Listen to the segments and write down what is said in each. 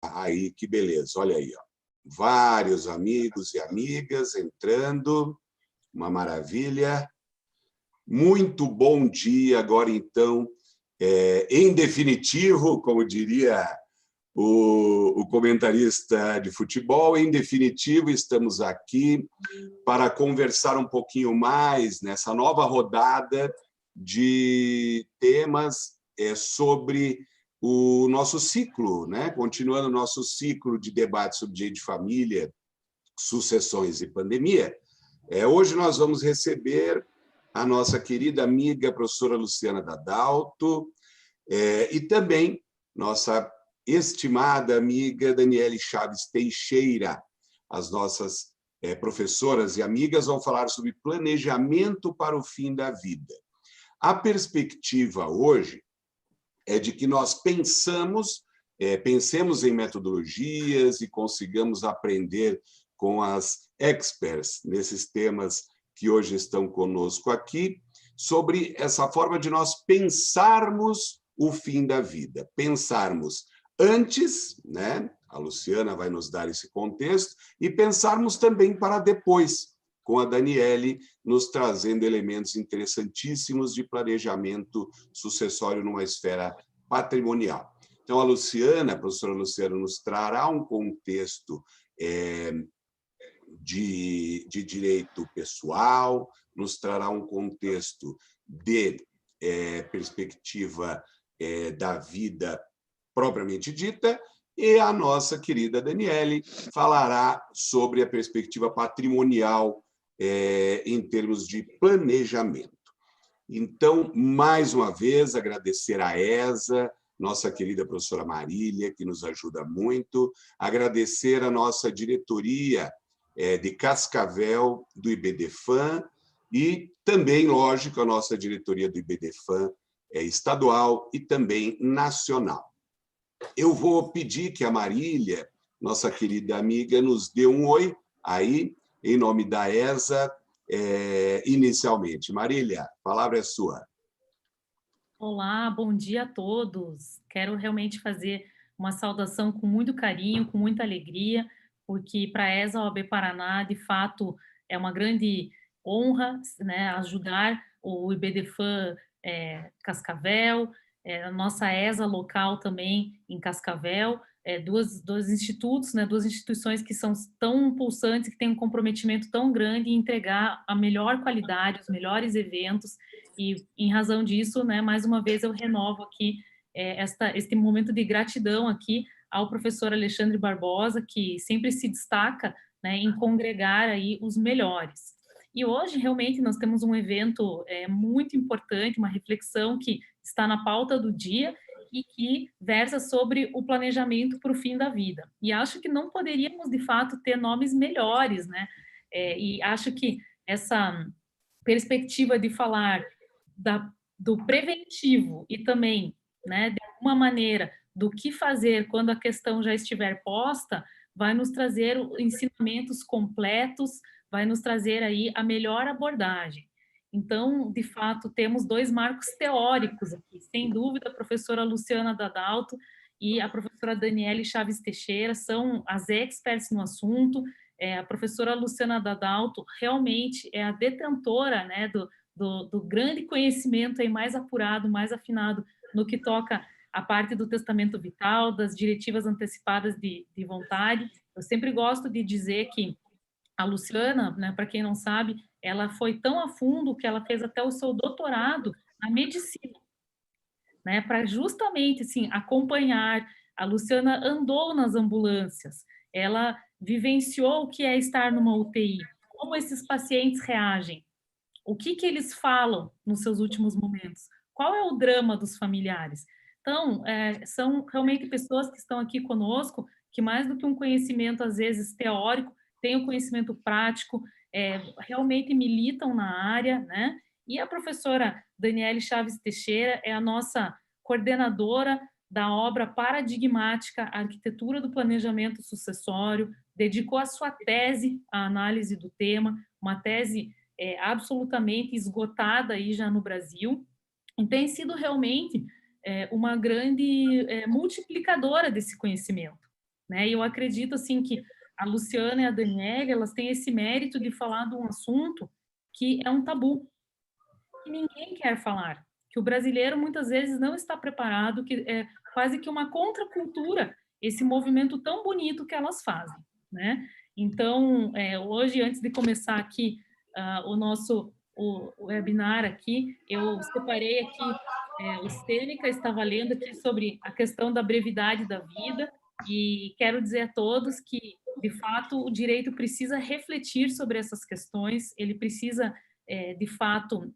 Aí, que beleza, olha aí, ó. Vários amigos e amigas entrando, uma maravilha. Muito bom dia, agora então, em definitivo, como diria o comentarista de futebol, em definitivo, estamos aqui para conversar um pouquinho mais nessa nova rodada de temas sobre o nosso ciclo, né? Continuando o nosso ciclo de debate sobre direito de família, sucessões e pandemia. Hoje nós vamos receber a nossa querida amiga, professora Luciana Dadalto, e também nossa estimada amiga Daniele Chaves Teixeira. As nossas professoras e amigas vão falar sobre planejamento para o fim da vida. A perspectiva hoje é de que nós pensemos em metodologias e consigamos aprender com as experts nesses temas que hoje estão conosco aqui, sobre essa forma de nós pensarmos o fim da vida. Pensarmos antes, né? A Luciana vai nos dar esse contexto, e pensarmos também para depois, com a Daniele nos trazendo elementos interessantíssimos de planejamento sucessório numa esfera patrimonial. Então, a professora Luciana, nos trará um contexto de direito pessoal, nos trará um contexto de perspectiva da vida propriamente dita, e a nossa querida Daniele falará sobre a perspectiva patrimonial em termos de planejamento. Então, mais uma vez, agradecer a ESA, nossa querida professora Marília, que nos ajuda muito, agradecer a nossa diretoria de Cascavel, do IBDFAM, e também, lógico, a nossa diretoria do IBDFAM estadual e também nacional. Eu vou pedir que a Marília, nossa querida amiga, nos dê um oi aí, em nome da ESA, inicialmente. Marília, a palavra é sua. Olá, bom dia a todos. Quero realmente fazer uma saudação com muito carinho, com muita alegria, porque para a ESA OAB Paraná, de fato, é uma grande honra, né, ajudar o IBDFAM Cascavel, a nossa ESA local também em Cascavel, dois institutos, né, duas instituições que são tão pulsantes, que têm um comprometimento tão grande em entregar a melhor qualidade, os melhores eventos, e em razão disso, né, mais uma vez eu renovo aqui este momento de gratidão aqui ao professor Alexandre Barbosa, que sempre se destaca, né, em congregar aí os melhores. E hoje, realmente, nós temos um evento muito importante, uma reflexão que está na pauta do dia e que versa sobre o planejamento para o fim da vida. E acho que não poderíamos, de fato, ter nomes melhores, né? E acho que essa perspectiva de falar do preventivo e também, né, de alguma maneira, do que fazer quando a questão já estiver posta, vai nos trazer ensinamentos completos, vai nos trazer aí a melhor abordagem. Então, de fato, temos dois marcos teóricos aqui, sem dúvida, a professora Luciana Dadalto e a professora Daniele Chaves Teixeira são as experts no assunto. A professora Luciana Dadalto realmente é a detentora, né, do grande conhecimento aí mais apurado, mais afinado no que toca a parte do testamento vital, das diretivas antecipadas de vontade. Eu sempre gosto de dizer que a Luciana, né, para quem não sabe, ela foi tão a fundo que ela fez até o seu doutorado na medicina, né, para justamente assim, acompanhar. A Luciana andou nas ambulâncias, ela vivenciou o que é estar numa UTI, como esses pacientes reagem, o que eles falam nos seus últimos momentos, qual é o drama dos familiares. Então, são realmente pessoas que estão aqui conosco, que mais do que um conhecimento, às vezes, teórico, têm o conhecimento prático, realmente militam na área, né? E a professora Daniele Chaves Teixeira é a nossa coordenadora da obra paradigmática Arquitetura do Planejamento Sucessório, dedicou a sua tese à análise do tema, uma tese absolutamente esgotada aí já no Brasil, e tem sido realmente uma grande multiplicadora desse conhecimento. né? E eu acredito, assim, que a Luciana e a Daniela, elas têm esse mérito de falar de um assunto que é um tabu, que ninguém quer falar, que o brasileiro muitas vezes não está preparado, que é quase que uma contracultura, esse movimento tão bonito que elas fazem, né? Então, hoje, antes de começar aqui o nosso o webinar aqui, eu separei aqui, o Sêneca estava lendo aqui sobre a questão da brevidade da vida, e quero dizer a todos que, de fato, o direito precisa refletir sobre essas questões, ele precisa, de fato,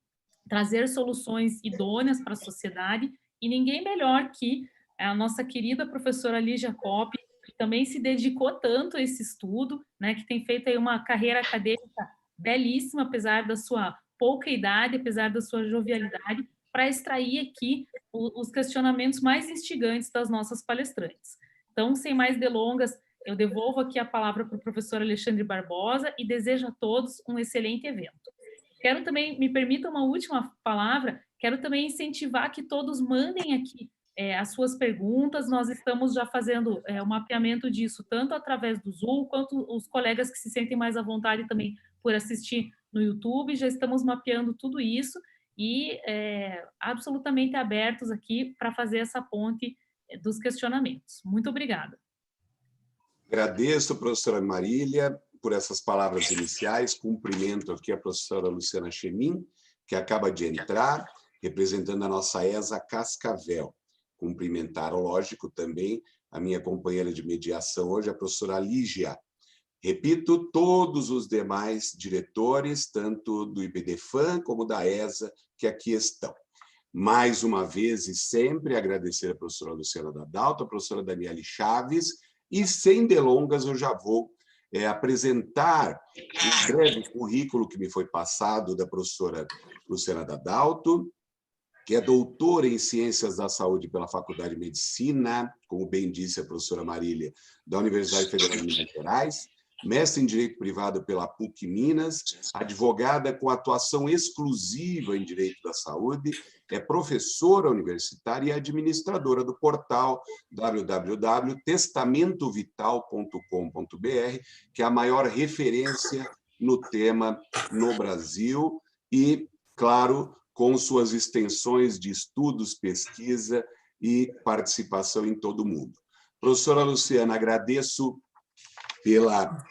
trazer soluções idôneas para a sociedade, e ninguém melhor que a nossa querida professora Lígia Coppi, que também se dedicou tanto a esse estudo, né, que tem feito aí uma carreira acadêmica belíssima, apesar da sua pouca idade, apesar da sua jovialidade, para extrair aqui os questionamentos mais instigantes das nossas palestrantes. Então, sem mais delongas, eu devolvo aqui a palavra para o professor Alexandre Barbosa e desejo a todos um excelente evento. Quero também, me permita uma última palavra, quero também incentivar que todos mandem aqui as suas perguntas, nós estamos já fazendo o mapeamento disso, tanto através do Zoom, quanto os colegas que se sentem mais à vontade também por assistir no YouTube, já estamos mapeando tudo isso e absolutamente abertos aqui para fazer essa ponte dos questionamentos. Muito obrigada. Agradeço, professora Marília, por essas palavras iniciais. Cumprimento aqui a professora Luciana Chemin, que acaba de entrar, representando a nossa ESA Cascavel. Cumprimentar, lógico, também a minha companheira de mediação hoje, a professora Lígia. Repito, todos os demais diretores, tanto do IBDFAN como da ESA, que aqui estão. Mais uma vez e sempre agradecer a professora Luciana Dadalto, a professora Daniele Chaves, e sem delongas eu já vou apresentar um breve currículo que me foi passado da professora Luciana Dadalto, que é doutora em Ciências da Saúde pela Faculdade de Medicina, como bem disse a professora Marília, da Universidade Federal de Minas Gerais, mestre em Direito Privado pela PUC Minas, advogada com atuação exclusiva em Direito da Saúde, é professora universitária e administradora do portal www.testamentovital.com.br, que é a maior referência no tema no Brasil e, claro, com suas extensões de estudos, pesquisa e participação em todo o mundo. Professora Luciana, agradeço pela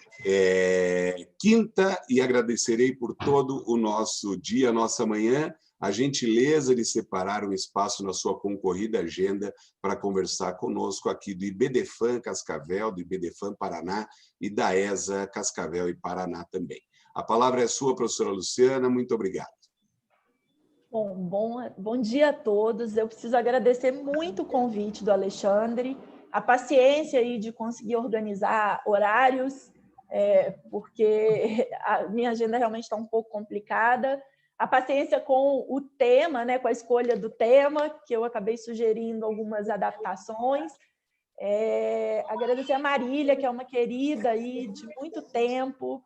quinta e agradecerei por todo o nosso dia, nossa manhã, a gentileza de separar um espaço na sua concorrida agenda para conversar conosco aqui do IBDFAN Cascavel, do IBDFAN Paraná e da ESA Cascavel e Paraná também. A palavra é sua, professora Luciana, muito obrigado. Bom dia a todos. Eu preciso agradecer muito o convite do Alexandre, a paciência aí de conseguir organizar horários, porque a minha agenda realmente está um pouco complicada. A paciência com o tema, né, com a escolha do tema, que eu acabei sugerindo algumas adaptações. Agradecer a Marília, que é uma querida aí de muito tempo,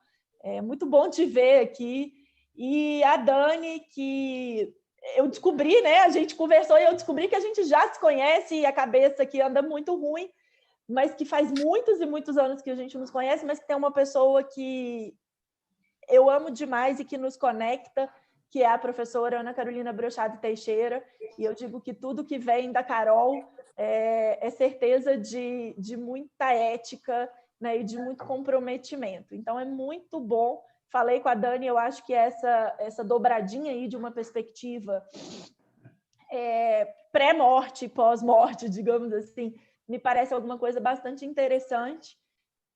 muito bom te ver aqui. E a Dani, que eu descobri, né? A gente conversou e eu descobri que a gente já se conhece e a cabeça aqui anda muito ruim, mas que faz muitos e muitos anos que a gente nos conhece, mas que tem uma pessoa que eu amo demais e que nos conecta, que é a professora Ana Carolina Brochado Teixeira. E eu digo que tudo que vem da Carol é certeza de muita ética, né, e de muito comprometimento. Então, é muito bom. Falei com a Dani, eu acho que essa dobradinha aí de uma perspectiva pré-morte e pós-morte, digamos assim, me parece alguma coisa bastante interessante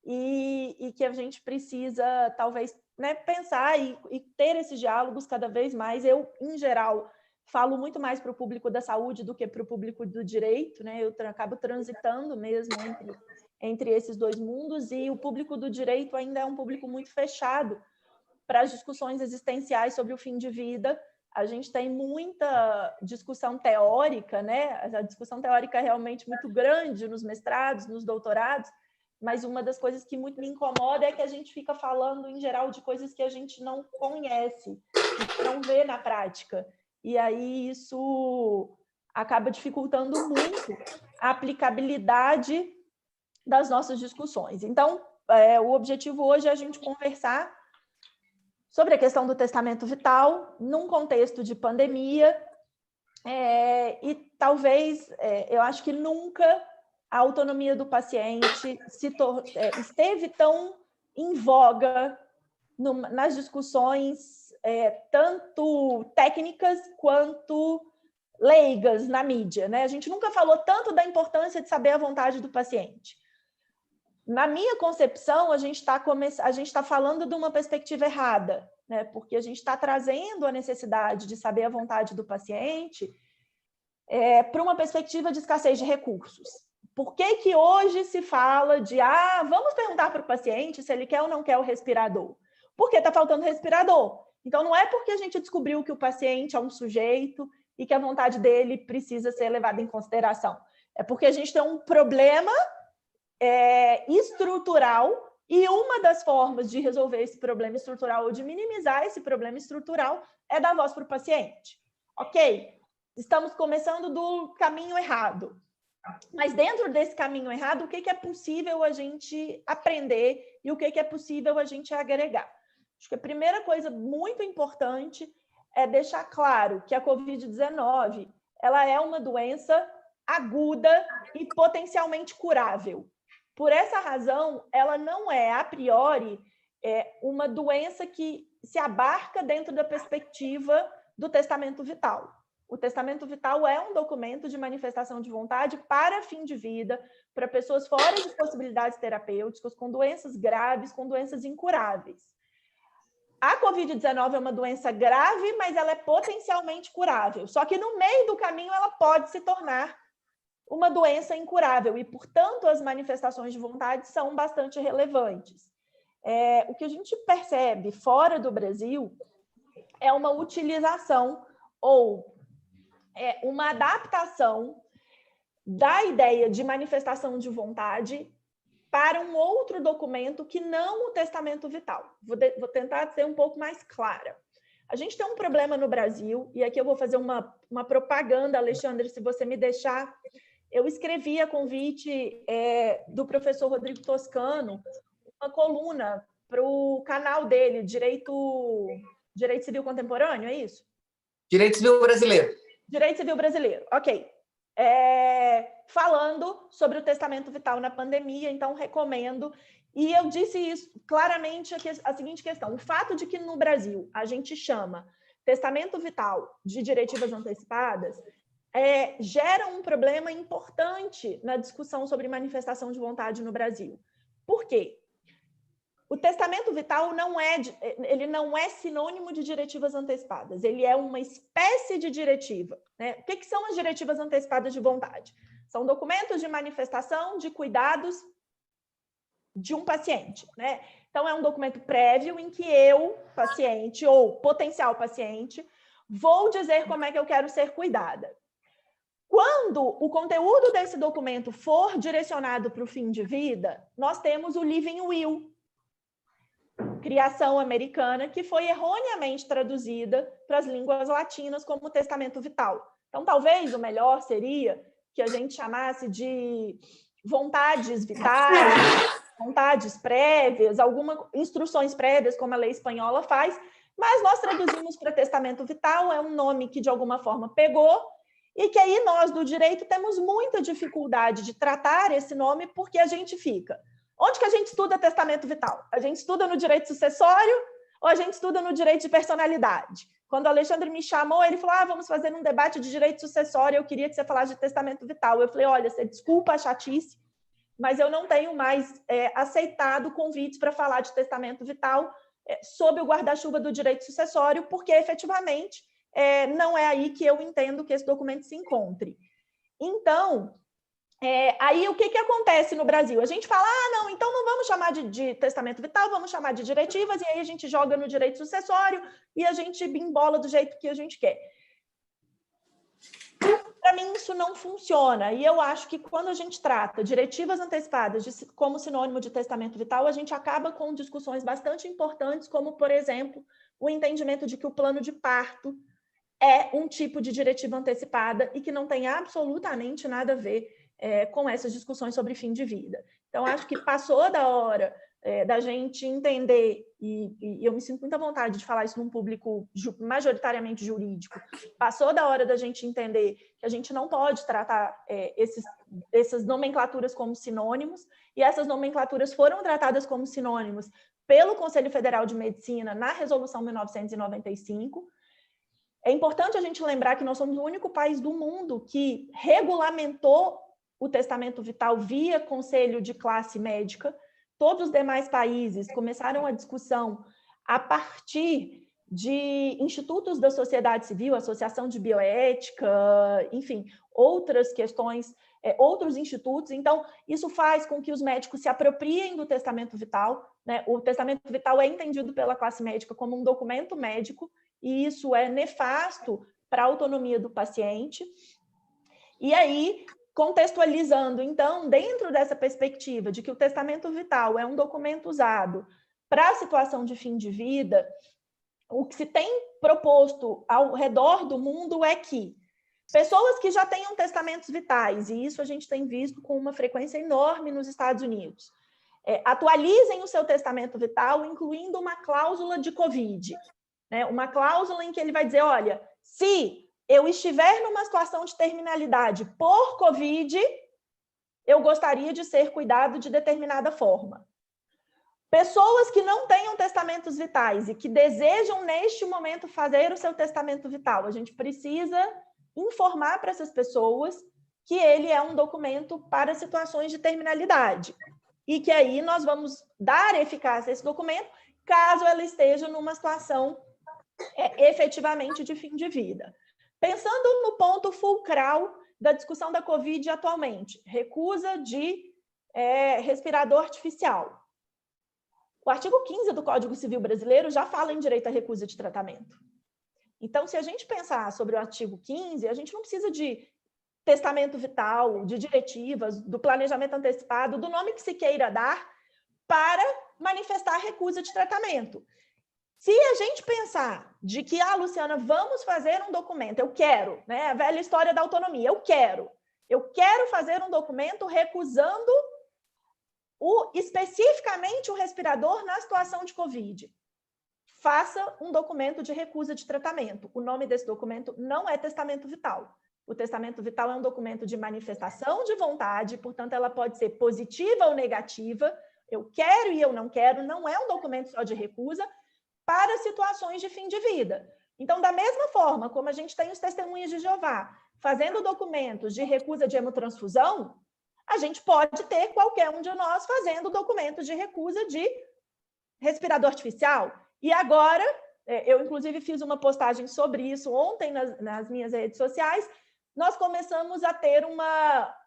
e que a gente precisa, talvez, né, pensar e ter esses diálogos cada vez mais. Eu, em geral, falo muito mais para o público da saúde do que para o público do direito, né? Eu acabo transitando mesmo entre esses dois mundos, e o público do direito ainda é um público muito fechado para as discussões existenciais sobre o fim de vida. A gente tem muita discussão teórica, né? A discussão teórica é realmente muito grande nos mestrados, nos doutorados, mas uma das coisas que muito me incomoda é que a gente fica falando, em geral, de coisas que a gente não conhece, que não vê na prática. E aí isso acaba dificultando muito a aplicabilidade das nossas discussões. Então, o objetivo hoje é a gente conversar sobre a questão do testamento vital num contexto de pandemia, e talvez, eu acho que nunca a autonomia do paciente esteve tão em voga nas discussões, tanto técnicas quanto leigas na mídia, né? A gente nunca falou tanto da importância de saber a vontade do paciente. Na minha concepção, a gente está falando de uma perspectiva errada, né? Porque a gente está trazendo a necessidade de saber a vontade do paciente para uma perspectiva de escassez de recursos. Por que hoje se fala de vamos perguntar para o paciente se ele quer ou não quer o respirador? Porque está faltando respirador. Então, não é porque a gente descobriu que o paciente é um sujeito e que a vontade dele precisa ser levada em consideração. É porque a gente tem um problema estrutural, e uma das formas de resolver esse problema estrutural ou de minimizar esse problema estrutural é dar voz para o paciente. Ok, estamos começando do caminho errado. Mas dentro desse caminho errado, o que é possível a gente aprender e o que é possível a gente agregar? Acho que a primeira coisa muito importante é deixar claro que a Covid-19 ela é uma doença aguda e potencialmente curável. Por essa razão, ela não é, a priori, uma doença que se abarca dentro da perspectiva do testamento vital. O testamento vital é um documento de manifestação de vontade para fim de vida, para pessoas fora de possibilidades terapêuticas, com doenças graves, com doenças incuráveis. A Covid-19 é uma doença grave, mas ela é potencialmente curável. Só que no meio do caminho ela pode se tornar uma doença incurável e, portanto, as manifestações de vontade são bastante relevantes. O que a gente percebe fora do Brasil é uma utilização ou uma adaptação da ideia de manifestação de vontade para um outro documento que não o testamento vital. Vou tentar ser um pouco mais clara. A gente tem um problema no Brasil, e aqui eu vou fazer uma propaganda, Alexandre, se você me deixar. Eu escrevi a convite do professor Rodrigo Toscano, uma coluna para o canal dele, Direito Civil Contemporâneo, é isso? Direito Civil Brasileiro. Direito Civil Brasileiro, ok. Falando sobre o testamento vital na pandemia, então recomendo. E eu disse isso claramente, a seguinte questão: o fato de que no Brasil a gente chama testamento vital de diretivas antecipadas gera um problema importante na discussão sobre manifestação de vontade no Brasil. Por quê? O testamento vital não é sinônimo de diretivas antecipadas, ele é uma espécie de diretiva, né? O que são as diretivas antecipadas de vontade? São documentos de manifestação de cuidados de um paciente, né? Então, é um documento prévio em que eu, paciente ou potencial paciente, vou dizer como é que eu quero ser cuidada. Quando o conteúdo desse documento for direcionado para o fim de vida, nós temos o Living Will, criação americana, que foi erroneamente traduzida para as línguas latinas como testamento vital. Então, talvez o melhor seria que a gente chamasse de vontades vitais, vontades prévias, instruções prévias, como a lei espanhola faz, mas nós traduzimos para testamento vital, é um nome que de alguma forma pegou, e que aí nós do direito temos muita dificuldade de tratar esse nome, porque a gente fica... Onde que a gente estuda testamento vital? A gente estuda no direito sucessório ou a gente estuda no direito de personalidade? Quando o Alexandre me chamou, ele falou, vamos fazer um debate de direito sucessório, eu queria que você falasse de testamento vital. Eu falei, olha, você desculpa a chatice, mas eu não tenho mais aceitado convites para falar de testamento vital sob o guarda-chuva do direito sucessório, porque efetivamente não é aí que eu entendo que esse documento se encontre. Então, aí o que acontece no Brasil? A gente fala, não, então não vamos chamar de testamento vital, vamos chamar de diretivas, e aí a gente joga no direito sucessório e a gente bimbola do jeito que a gente quer. Para mim, isso não funciona. E eu acho que quando a gente trata diretivas antecipadas como sinônimo de testamento vital, a gente acaba com discussões bastante importantes, como, por exemplo, o entendimento de que o plano de parto é um tipo de diretiva antecipada e que não tem absolutamente nada a ver com essas discussões sobre fim de vida. Então, acho que passou da hora da gente entender, e eu me sinto muita vontade de falar isso num público majoritariamente jurídico, passou da hora da gente entender que a gente não pode tratar essas nomenclaturas como sinônimos, e essas nomenclaturas foram tratadas como sinônimos pelo Conselho Federal de Medicina na Resolução 1995. É importante a gente lembrar que nós somos o único país do mundo que regulamentou o testamento vital via conselho de classe médica. Todos os demais países começaram a discussão a partir de institutos da sociedade civil, associação de bioética, enfim, outras questões, outros institutos. Então, isso faz com que os médicos se apropriem do testamento vital, né? O testamento vital é entendido pela classe médica como um documento médico, e isso é nefasto para a autonomia do paciente. E aí, contextualizando, então, dentro dessa perspectiva de que o testamento vital é um documento usado para a situação de fim de vida, o que se tem proposto ao redor do mundo é que pessoas que já tenham testamentos vitais, e isso a gente tem visto com uma frequência enorme nos Estados Unidos, atualizem o seu testamento vital, incluindo uma cláusula de Covid, né? Uma cláusula em que ele vai dizer, olha, se eu estiver numa situação de terminalidade por Covid, eu gostaria de ser cuidado de determinada forma. Pessoas que não tenham testamentos vitais e que desejam, neste momento, fazer o seu testamento vital, a gente precisa informar para essas pessoas que ele é um documento para situações de terminalidade e que aí nós vamos dar eficácia a esse documento caso ela esteja numa situação efetivamente de fim de vida. Pensando no ponto fulcral da discussão da Covid atualmente, recusa de respirador artificial. O artigo 15 do Código Civil Brasileiro já fala em direito à recusa de tratamento. Então, se a gente pensar sobre o artigo 15, a gente não precisa de testamento vital, de diretivas, do planejamento antecipado, do nome que se queira dar, para manifestar a recusa de tratamento. Se a gente pensar de que, Luciana, vamos fazer um documento, eu quero, né, a velha história da autonomia, eu quero fazer um documento recusando especificamente o respirador na situação de Covid. Faça um documento de recusa de tratamento. O nome desse documento não é testamento vital. O testamento vital é um documento de manifestação de vontade, portanto, ela pode ser positiva ou negativa. Eu quero e eu não quero, não é um documento só de recusa para situações de fim de vida. Então, da mesma forma como a gente tem os testemunhas de Jeová fazendo documentos de recusa de hemotransfusão, a gente pode ter qualquer um de nós fazendo documentos de recusa de respirador artificial. E agora, eu inclusive fiz uma postagem sobre isso ontem nas minhas redes sociais, nós começamos a ter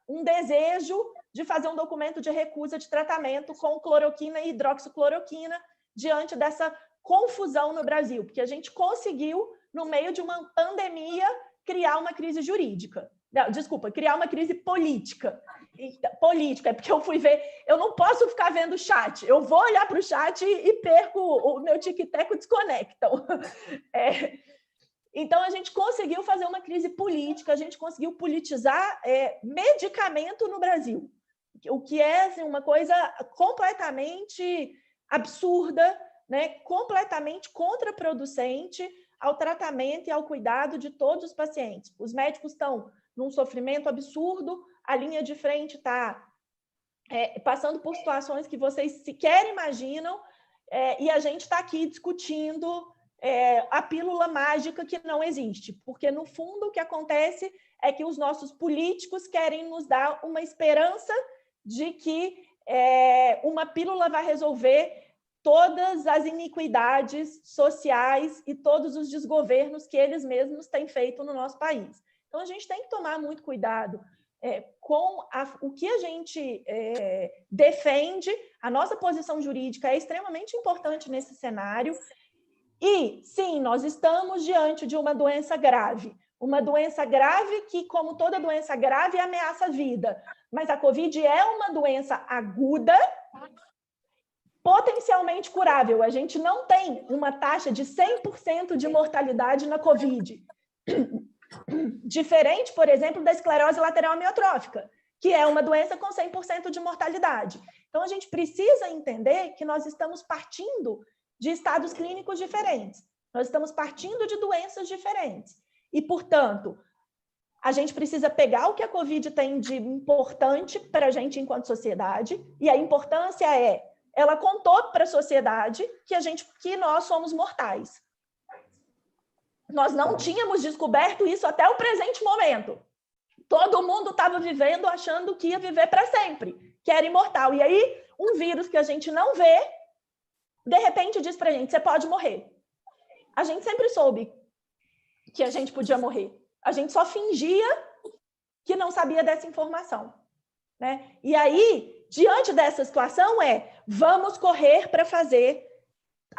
um desejo de fazer um documento de recusa de tratamento com cloroquina e hidroxicloroquina diante dessa confusão no Brasil, porque a gente conseguiu, no meio de uma pandemia, criar uma crise jurídica. Não, desculpa, criar uma crise política. Política, é porque eu fui ver, eu não posso ficar vendo o chat, eu vou olhar para o chat e perco, o meu tic-tac desconectam. Então, a gente conseguiu fazer uma crise política, a gente conseguiu politizar medicamento no Brasil, o que é assim, uma coisa completamente absurda, né? Completamente contraproducente ao tratamento e ao cuidado de todos os pacientes. Os médicos estão num sofrimento absurdo, a linha de frente está passando por situações que vocês sequer imaginam, e a gente está aqui discutindo a pílula mágica que não existe, porque, no fundo, o que acontece é que os nossos políticos querem nos dar uma esperança de que uma pílula vai resolver todas as iniquidades sociais e todos os desgovernos que eles mesmos têm feito no nosso país. Então, a gente tem que tomar muito cuidado com o que a gente defende. A nossa posição jurídica é extremamente importante nesse cenário. E, sim, nós estamos diante de uma doença grave que, como toda doença grave, ameaça a vida. Mas a Covid é uma doença aguda, potencialmente curável. A gente não tem uma taxa de 100% de mortalidade na Covid. Diferente, por exemplo, da esclerose lateral amiotrófica, que é uma doença com 100% de mortalidade. Então, a gente precisa entender que nós estamos partindo de estados clínicos diferentes, nós estamos partindo de doenças diferentes. E, portanto, a gente precisa pegar o que a Covid tem de importante para a gente enquanto sociedade, e a importância ela contou para a sociedade que nós somos mortais. Nós não tínhamos descoberto isso até o presente momento. Todo mundo estava vivendo achando que ia viver para sempre, que era imortal. E aí, um vírus que a gente não vê, de repente diz para a gente, você pode morrer. A gente sempre soube que a gente podia morrer. A gente só fingia que não sabia dessa informação, né? E aí, diante dessa situação, vamos correr para fazer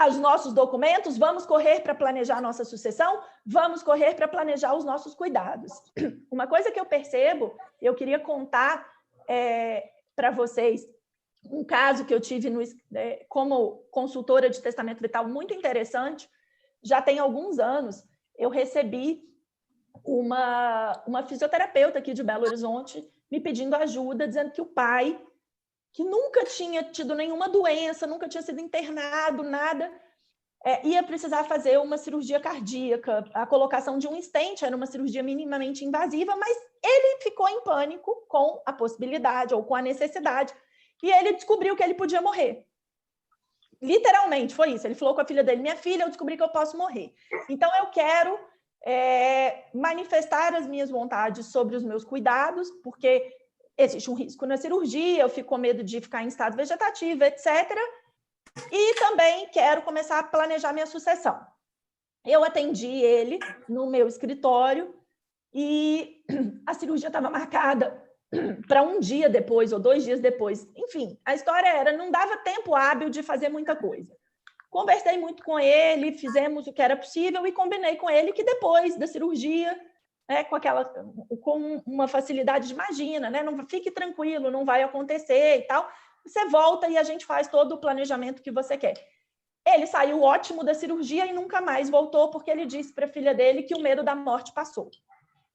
os nossos documentos, vamos correr para planejar a nossa sucessão, vamos correr para planejar os nossos cuidados. Uma coisa que eu percebo, eu queria contar para vocês um caso que eu tive como consultora de testamento vital muito interessante. Já tem alguns anos, eu recebi uma fisioterapeuta aqui de Belo Horizonte me pedindo ajuda, dizendo que o pai, que nunca tinha tido nenhuma doença, nunca tinha sido internado, nada, ia precisar fazer uma cirurgia cardíaca. A colocação de um stent era uma cirurgia minimamente invasiva, mas ele ficou em pânico com a possibilidade ou com a necessidade, e ele descobriu que ele podia morrer. Literalmente, foi isso. Ele falou com a filha dele, minha filha, eu descobri que eu posso morrer. Então, eu quero manifestar as minhas vontades sobre os meus cuidados, porque existe um risco na cirurgia, eu fico com medo de ficar em estado vegetativo, etc. E também quero começar a planejar minha sucessão. Eu atendi ele no meu escritório e a cirurgia estava marcada para um dia depois ou 2 dias depois. Enfim, a história era, não dava tempo hábil de fazer muita coisa. Conversei muito com ele, fizemos o que era possível e combinei com ele que depois da cirurgia, com uma facilidade, imagina, né? Não fique tranquilo, não vai acontecer e tal. Você volta e a gente faz todo o planejamento que você quer. Ele saiu ótimo da cirurgia e nunca mais voltou porque ele disse para a filha dele que o medo da morte passou.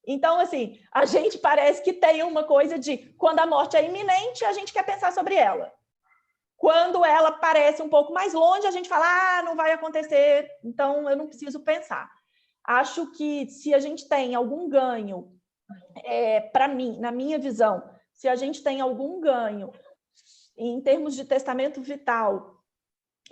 Então, assim, a gente parece que tem uma coisa de quando a morte é iminente, a gente quer pensar sobre ela. Quando ela parece um pouco mais longe, a gente fala, não vai acontecer, então eu não preciso pensar. Acho que se a gente tem algum ganho, para mim, na minha visão, se a gente tem algum ganho em termos de testamento vital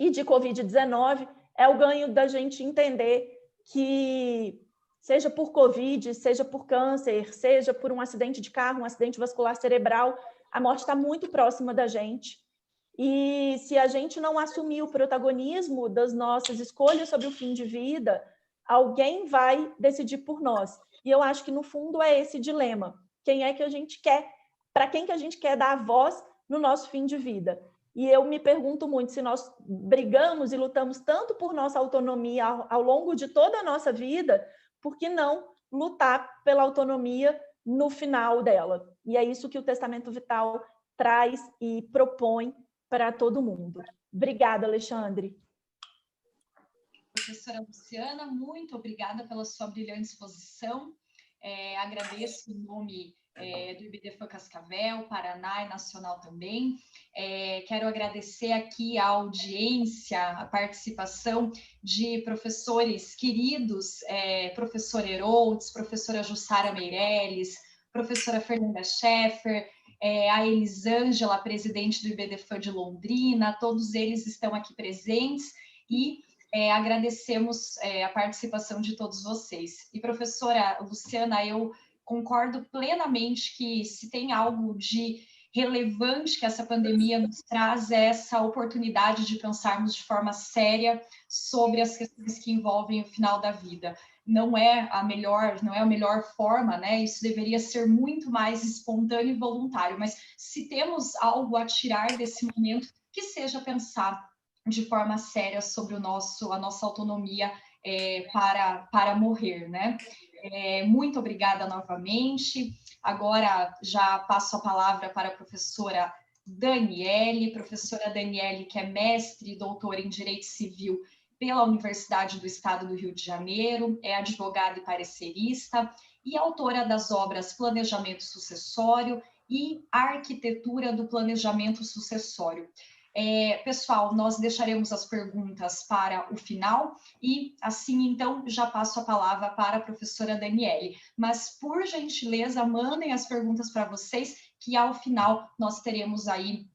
e de Covid-19, é o ganho da gente entender que, seja por Covid, seja por câncer, seja por um acidente de carro, um acidente vascular cerebral, a morte está muito próxima da gente. E se a gente não assumir o protagonismo das nossas escolhas sobre o fim de vida, alguém vai decidir por nós. E eu acho que, no fundo, é esse dilema. Quem é que a gente quer, para quem que a gente quer dar voz no nosso fim de vida? E eu me pergunto muito, se nós brigamos e lutamos tanto por nossa autonomia ao longo de toda a nossa vida, por que não lutar pela autonomia no final dela? E é isso que o Testamento Vital traz e propõe para todo mundo. Obrigada, Alexandre. Professora Luciana, muito obrigada pela sua brilhante exposição. Agradeço em nome do IBDFAN Cascavel, Paraná e Nacional também. Quero agradecer aqui a audiência, a participação de professores queridos, professor Heroldes, professora Jussara Meirelles, professora Fernanda Scheffer, a Elisângela, presidente do IBDFAN de Londrina, todos eles estão aqui presentes e agradecemos a participação de todos vocês. E, professora Luciana, eu concordo plenamente que se tem algo de relevante que essa pandemia nos traz, é essa oportunidade de pensarmos de forma séria sobre as questões que envolvem o final da vida. Não é a melhor forma, né? Isso deveria ser muito mais espontâneo e voluntário, mas se temos algo a tirar desse momento, que seja pensar de forma séria sobre a nossa autonomia para morrer, né? Muito obrigada novamente. Agora já passo a palavra para a professora Daniele, que é mestre e doutora em Direito Civil pela Universidade do Estado do Rio de Janeiro, é advogada e parecerista e autora das obras Planejamento Sucessório e arquitetura do planejamento sucessório. Pessoal, nós deixaremos as perguntas para o final e, assim, então, já passo a palavra para a professora Daniele. Mas, por gentileza, mandem as perguntas para vocês, que ao final nós teremos aí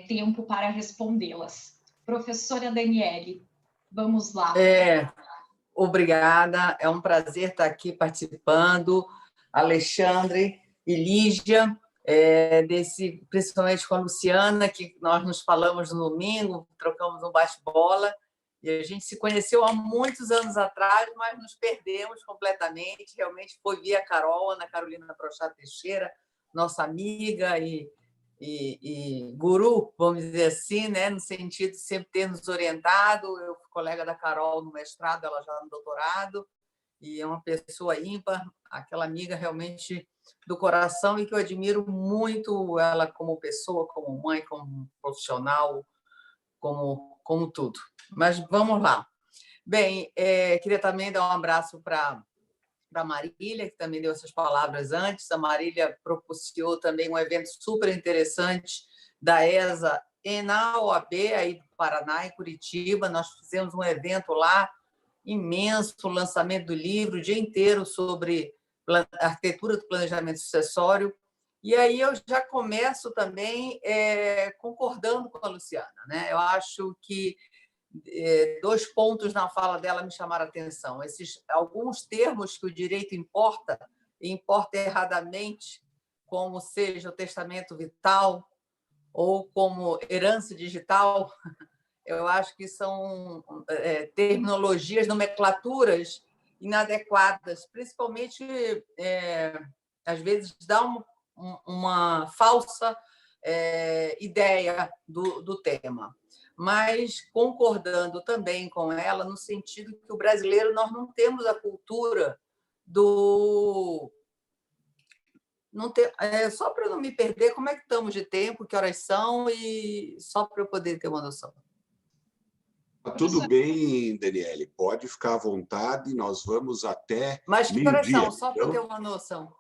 tempo para respondê-las. Professora Daniele, vamos lá. Obrigada, é um prazer estar aqui participando. Alexandre e Lígia, principalmente com a Luciana, que nós nos falamos no domingo, trocamos um bate-bola, e a gente se conheceu há muitos anos atrás, mas nos perdemos completamente. Realmente foi via Carol, Ana Carolina Prochá Teixeira, nossa amiga e guru, vamos dizer assim, né? No sentido de sempre ter nos orientado. Eu fui colega da Carol no mestrado, ela já no doutorado, e é uma pessoa ímpar, aquela amiga realmente do coração, e que eu admiro muito ela como pessoa, como mãe, como profissional, como tudo. Mas vamos lá. Bem, queria também dar um abraço para a Marília, que também deu essas palavras antes. A Marília propiciou também um evento super interessante da ESA na OAB, aí do Paraná, em Curitiba. Nós fizemos um evento lá, imenso, o lançamento do livro, o dia inteiro sobre arquitetura do planejamento sucessório. E aí eu já começo também concordando com a Luciana, né? Eu acho que 2 pontos na fala dela me chamaram a atenção. Alguns termos que o direito importa erradamente, como seja o testamento vital ou como herança digital, eu acho que são terminologias, nomenclaturas inadequadas, principalmente, às vezes, dá uma falsa ideia do tema. Mas concordando também com ela, no sentido que o brasileiro, nós não temos a cultura do... Só para eu não me perder, como é que estamos de tempo, que horas são, e só para eu poder ter uma noção. Tudo bem, Daniele, pode ficar à vontade, nós vamos até Mas que horas são, só para eu ter então, uma noção?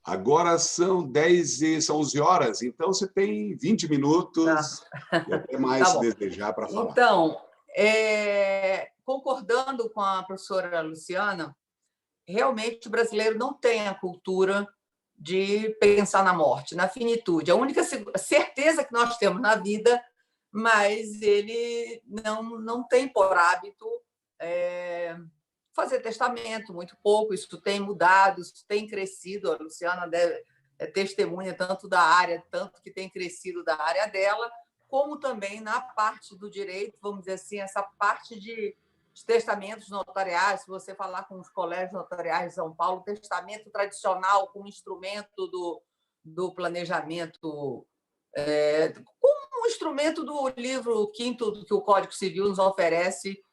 Agora são 11 horas, então você tem 20 minutos e até mais se desejar para falar. Então, concordando com a professora Luciana, realmente o brasileiro não tem a cultura de pensar na morte, na finitude. A única certeza que nós temos na vida, mas ele não tem por hábito fazer testamento, muito pouco. Isso tem mudado, isso tem crescido. A Luciana é testemunha tanto da área, tanto que tem crescido da área dela, como também na parte do direito, vamos dizer assim, essa parte de testamentos notariais. Se você falar com os colégios notariais de São Paulo, testamento tradicional como instrumento do planejamento, como um instrumento do livro 5º que o Código Civil nos oferece.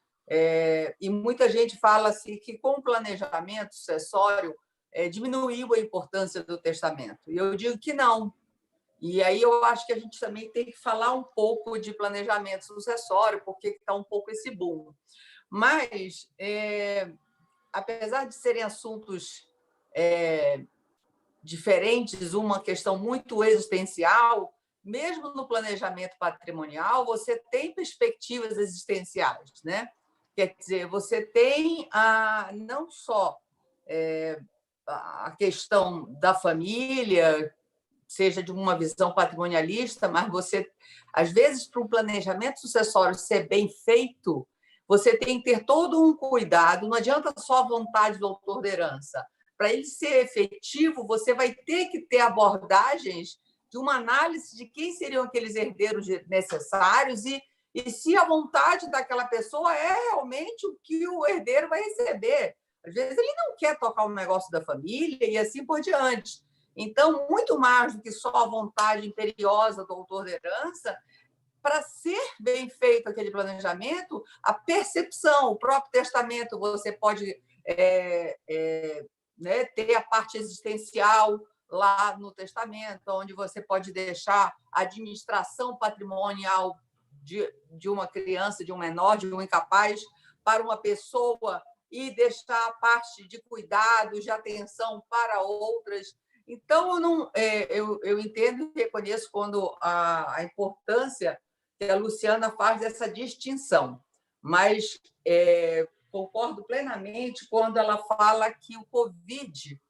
E muita gente fala assim que, com o planejamento sucessório, diminuiu a importância do testamento. E eu digo que não. E aí eu acho que a gente também tem que falar um pouco de planejamento sucessório, porque está um pouco esse boom. Mas, apesar de serem assuntos diferentes, uma questão muito existencial, mesmo no planejamento patrimonial, você tem perspectivas existenciais, né? Quer dizer, você tem não só a questão da família, seja de uma visão patrimonialista, mas você, às vezes, para o planejamento sucessório ser bem feito, você tem que ter todo um cuidado. Não adianta só a vontade do autor da herança. Para ele ser efetivo, você vai ter que ter abordagens de uma análise de quem seriam aqueles herdeiros necessários e se a vontade daquela pessoa é realmente o que o herdeiro vai receber. Às vezes, ele não quer tocar o negócio da família e assim por diante. Então, muito mais do que só a vontade imperiosa do autor da herança, para ser bem feito aquele planejamento, a percepção, o próprio testamento, você pode ter a parte existencial lá no testamento, onde você pode deixar a administração patrimonial de uma criança, de um menor, de um incapaz, para uma pessoa, e deixar a parte de cuidados, de atenção para outras. Então, eu entendo e reconheço quando a importância que a Luciana faz dessa distinção, mas concordo plenamente quando ela fala que o Covid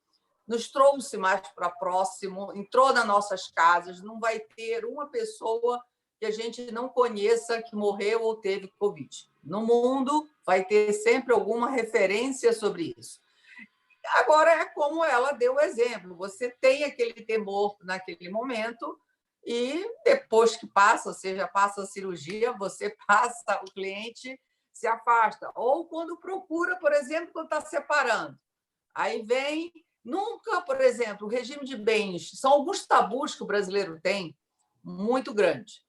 nos trouxe mais para próximo, entrou nas nossas casas, não vai ter uma pessoa que a gente não conheça que morreu ou teve Covid. No mundo, vai ter sempre alguma referência sobre isso. Agora, é como ela deu o exemplo, você tem aquele temor naquele momento e depois que passa, ou seja, passa a cirurgia, você passa, o cliente se afasta. Ou quando procura, por exemplo, quando está separando. Aí vem, nunca, por exemplo, o regime de bens, são alguns tabus que o brasileiro tem, muito grande.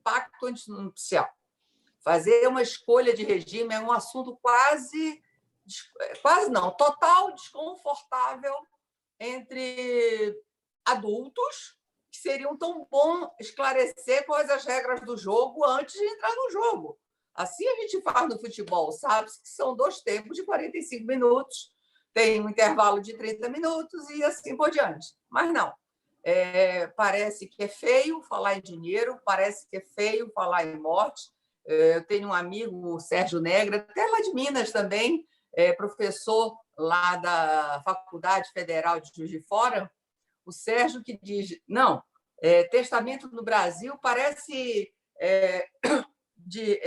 Pacto antinupcial. Fazer uma escolha de regime é um assunto quase não, total desconfortável entre adultos, que seriam tão bom esclarecer quais as regras do jogo antes de entrar no jogo. Assim a gente faz no futebol, sabe? Que são 2 tempos de 45 minutos, tem um intervalo de 30 minutos e assim por diante. Mas não. Parece que é feio falar em dinheiro, parece que é feio falar em morte. Eu tenho um amigo, o Sérgio Negra, até lá de Minas também, professor lá da Faculdade Federal de Juiz de Fora, o Sérgio que diz, não, testamento no Brasil parece de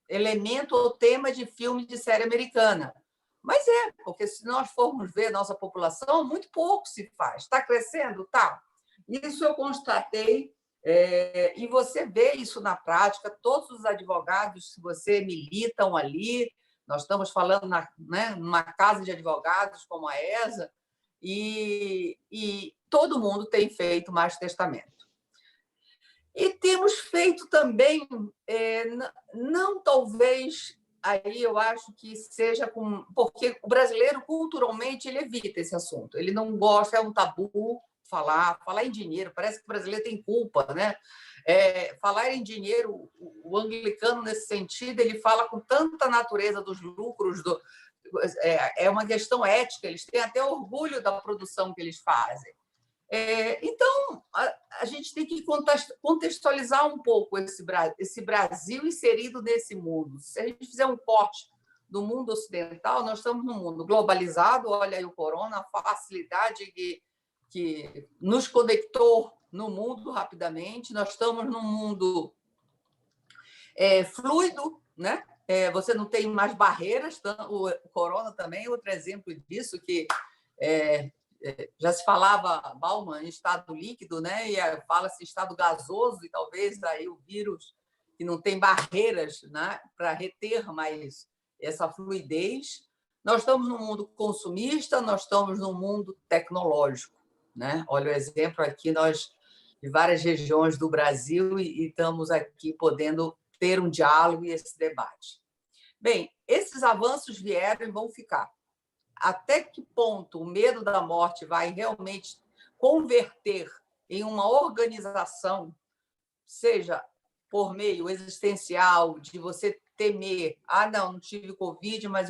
elemento ou tema de filme de série americana. Mas porque se nós formos ver nossa população, muito pouco se faz. Está crescendo? Tá. Isso eu constatei, e você vê isso na prática, todos os advogados, se você militam ali, nós estamos falando numa casa de advogados como a ESA, e todo mundo tem feito mais testamento. E temos feito também, não talvez, aí eu acho que seja porque o brasileiro, culturalmente, ele evita esse assunto, ele não gosta, é um tabu falar em dinheiro, parece que o brasileiro tem culpa, né? Falar em dinheiro, o anglicano, nesse sentido, ele fala com tanta natureza dos lucros, é uma questão ética, eles têm até orgulho da produção que eles fazem. Então, a gente tem que contextualizar um pouco esse Brasil inserido nesse mundo. Se a gente fizer um corte do mundo ocidental, nós estamos num mundo globalizado, olha aí o corona, a facilidade que nos conectou no mundo rapidamente, nós estamos num mundo fluido, né? Você não tem mais barreiras, o corona também é outro exemplo disso, que já se falava, Bauman, em estado líquido, né? E fala-se estado gasoso, e talvez aí o vírus que não tem barreiras, né, para reter mais essa fluidez. Nós estamos num mundo consumista, nós estamos num mundo tecnológico, né? Olha o exemplo aqui, nós de várias regiões do Brasil e estamos aqui podendo ter um diálogo e esse debate. Bem, esses avanços vieram e vão ficar. Até que ponto o medo da morte vai realmente converter em uma organização, seja por meio existencial, de você temer, não tive Covid, mas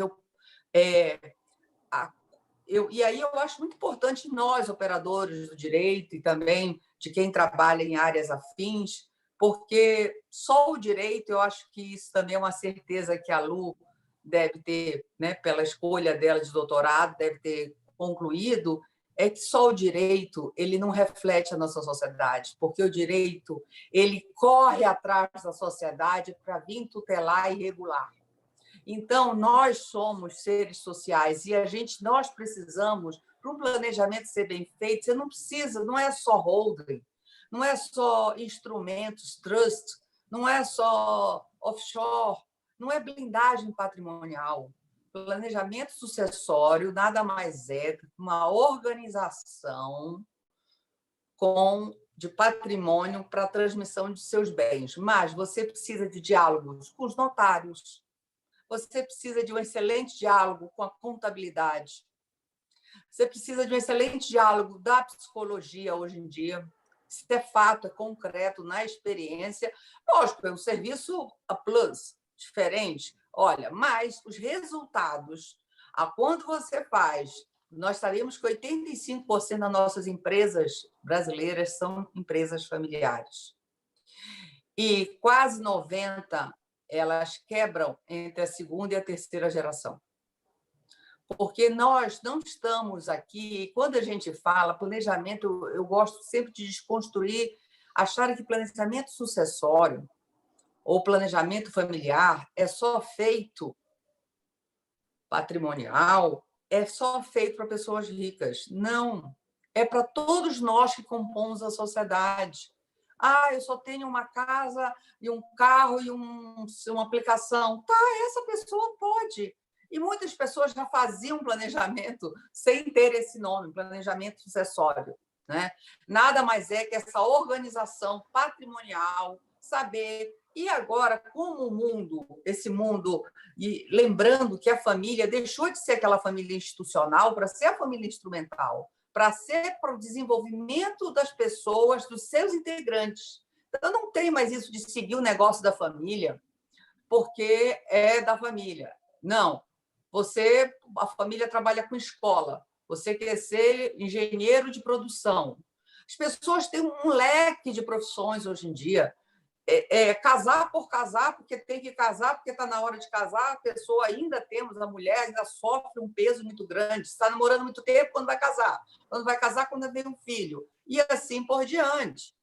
e aí eu acho muito importante nós, operadores do direito, e também de quem trabalha em áreas afins, porque só o direito, eu acho que isso também é uma certeza que a Lu deve ter, né, pela escolha dela de doutorado, deve ter concluído, é que só o direito ele não reflete a nossa sociedade, porque o direito ele corre atrás da sociedade para vir tutelar e regular. Então, nós somos seres sociais e nós precisamos, para um planejamento ser bem feito, você não precisa, não é só holding, não é só instrumentos, trust, não é só offshore, não é blindagem patrimonial. Planejamento sucessório nada mais é que uma organização de patrimônio para a transmissão de seus bens. Mas você precisa de diálogos com os notários, você precisa de um excelente diálogo com a contabilidade, você precisa de um excelente diálogo da psicologia hoje em dia. Isso é fato, é concreto, na experiência. Lógico, é um serviço a plus, diferente. Olha, mas os resultados, quando você faz nós sabemos que 85% das nossas empresas brasileiras são empresas familiares. E quase 90% elas quebram entre a segunda e a terceira geração. Porque nós não estamos aqui, e quando a gente fala planejamento, eu gosto sempre de desconstruir, achar que planejamento sucessório ou planejamento familiar é só feito patrimonial, é só feito para pessoas ricas. Não, é para todos nós que compomos a sociedade. Eu só tenho uma casa e um carro e uma aplicação. Tá, essa pessoa pode. E muitas pessoas já faziam planejamento sem ter esse nome, planejamento sucessório, né? Nada mais é que essa organização patrimonial, saber. E agora, como o mundo, esse mundo, e lembrando que a família deixou de ser aquela família institucional para ser a família instrumental, para ser para o desenvolvimento das pessoas, dos seus integrantes. Então, não tem mais isso de seguir o negócio da família porque é da família. Não. A família trabalha com escola, você quer ser engenheiro de produção. As pessoas têm um leque de profissões hoje em dia. Casar por casar, porque tem que casar, porque está na hora de casar, a pessoa a mulher ainda sofre um peso muito grande, está namorando muito tempo quando vai casar, quando vem um filho, e assim por diante.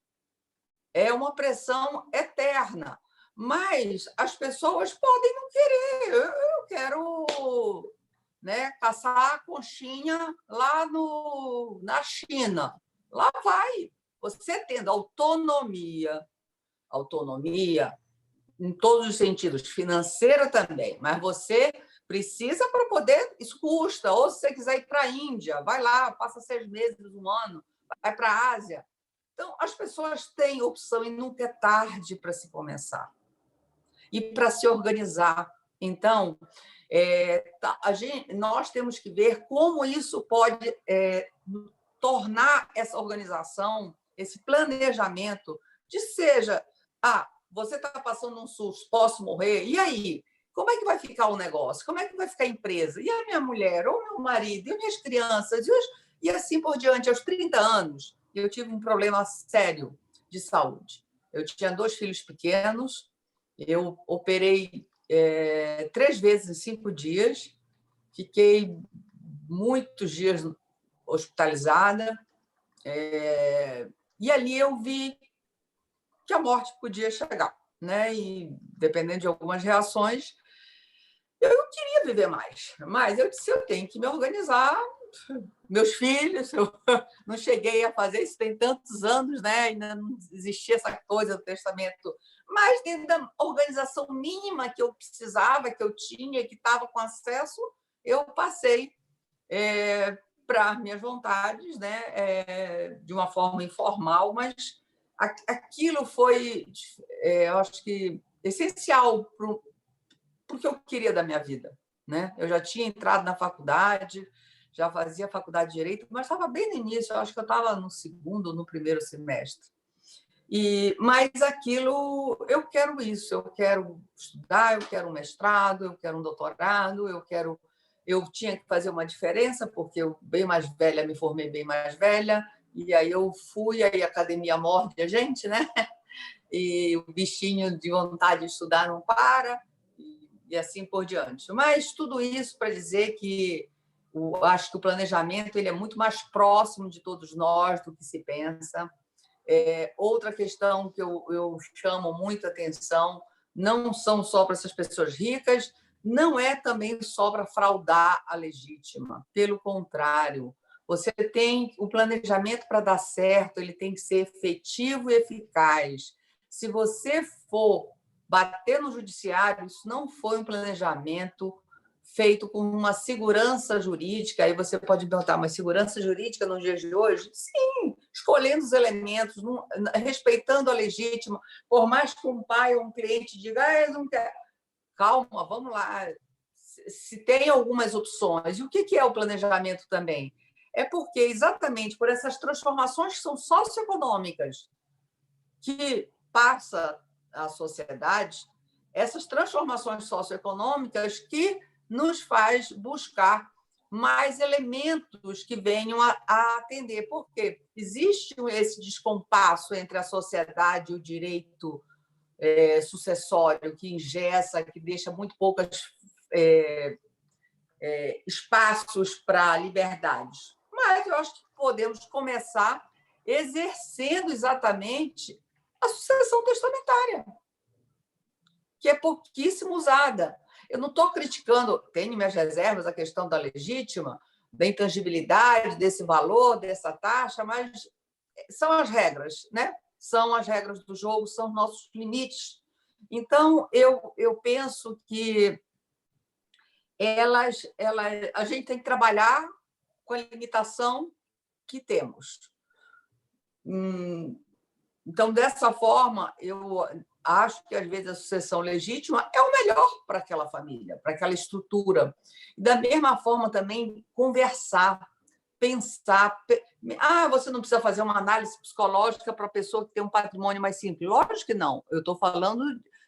É uma pressão eterna. Mas as pessoas podem não querer. Eu quero, né, caçar a conchinha lá na China. Lá vai. Você tendo autonomia em todos os sentidos, financeira também, mas você precisa para poder, isso custa. Ou se você quiser ir para a Índia, vai lá, passa 6 meses, 1 ano, vai para a Ásia. Então, as pessoas têm opção e nunca é tarde para se começar. E para se organizar. Então, nós temos que ver como isso pode tornar essa organização, esse planejamento, seja, você está passando um susto, posso morrer, e aí? Como é que vai ficar o negócio? Como é que vai ficar a empresa? E a minha mulher, ou meu marido, e as minhas crianças? E assim por diante. Aos 30 anos, eu tive um problema sério de saúde. Eu tinha 2 filhos pequenos, eu operei 3 vezes em 5 dias, fiquei muitos dias hospitalizada, e ali eu vi que a morte podia chegar, né? E dependendo de algumas reações, eu queria viver mais, mas eu disse, eu tenho que me organizar. Meus filhos, eu não cheguei a fazer isso, tem tantos anos, né? Ainda não existia essa coisa do testamento, mas dentro da organização mínima que eu precisava, que eu tinha, que estava com acesso, eu passei para minhas vontades, né? De uma forma informal, mas aquilo foi, eu acho que, essencial para o que eu queria da minha vida, né? Eu já tinha entrado na faculdade, já fazia faculdade de Direito, mas estava bem no início, eu acho que eu estava no 2º, no 1º semestre. Mas aquilo, eu quero isso, eu quero estudar, eu quero um mestrado, eu quero um doutorado, eu tinha que fazer uma diferença, porque eu, bem mais velha, me formei bem mais velha, e aí eu fui, aí a academia morde a gente, né? E o bichinho de vontade de estudar não para, e assim por diante. Mas tudo isso para dizer que acho que o planejamento ele é muito mais próximo de todos nós do que se pensa. Outra questão que eu chamo muita atenção, não são só para essas pessoas ricas, não é também só para fraudar a legítima. Pelo contrário, você tem o planejamento para dar certo, ele tem que ser efetivo e eficaz. Se você for bater no judiciário, isso não foi um planejamento feito com uma segurança jurídica, aí você pode perguntar, mas segurança jurídica nos dias de hoje? Sim, escolhendo os elementos, respeitando a legítima, por mais que um pai ou um cliente diga, eu não quero. Calma, vamos lá. Se tem algumas opções. E o que é o planejamento também? É porque, exatamente por essas transformações que são socioeconômicas que passa a sociedade, essas transformações socioeconômicas que nos faz buscar mais elementos que venham a atender. Por quê? Existe esse descompasso entre a sociedade e o direito sucessório, que engessa, que deixa muito poucos espaços para liberdades. Mas eu acho que podemos começar exercendo exatamente a sucessão testamentária, que é pouquíssimo usada. Eu não estou criticando, tenho minhas reservas, a questão da legítima, da intangibilidade, desse valor, dessa taxa, mas são as regras, né? São as regras do jogo, são nossos limites. Então, eu penso que a gente tem que trabalhar com a limitação que temos. Então, dessa forma, eu acho que, às vezes, a sucessão legítima é o melhor para aquela família, para aquela estrutura. E, da mesma forma, também conversar, pensar. Você não precisa fazer uma análise psicológica para a pessoa que tem um patrimônio mais simples. Lógico que não. Eu estou falando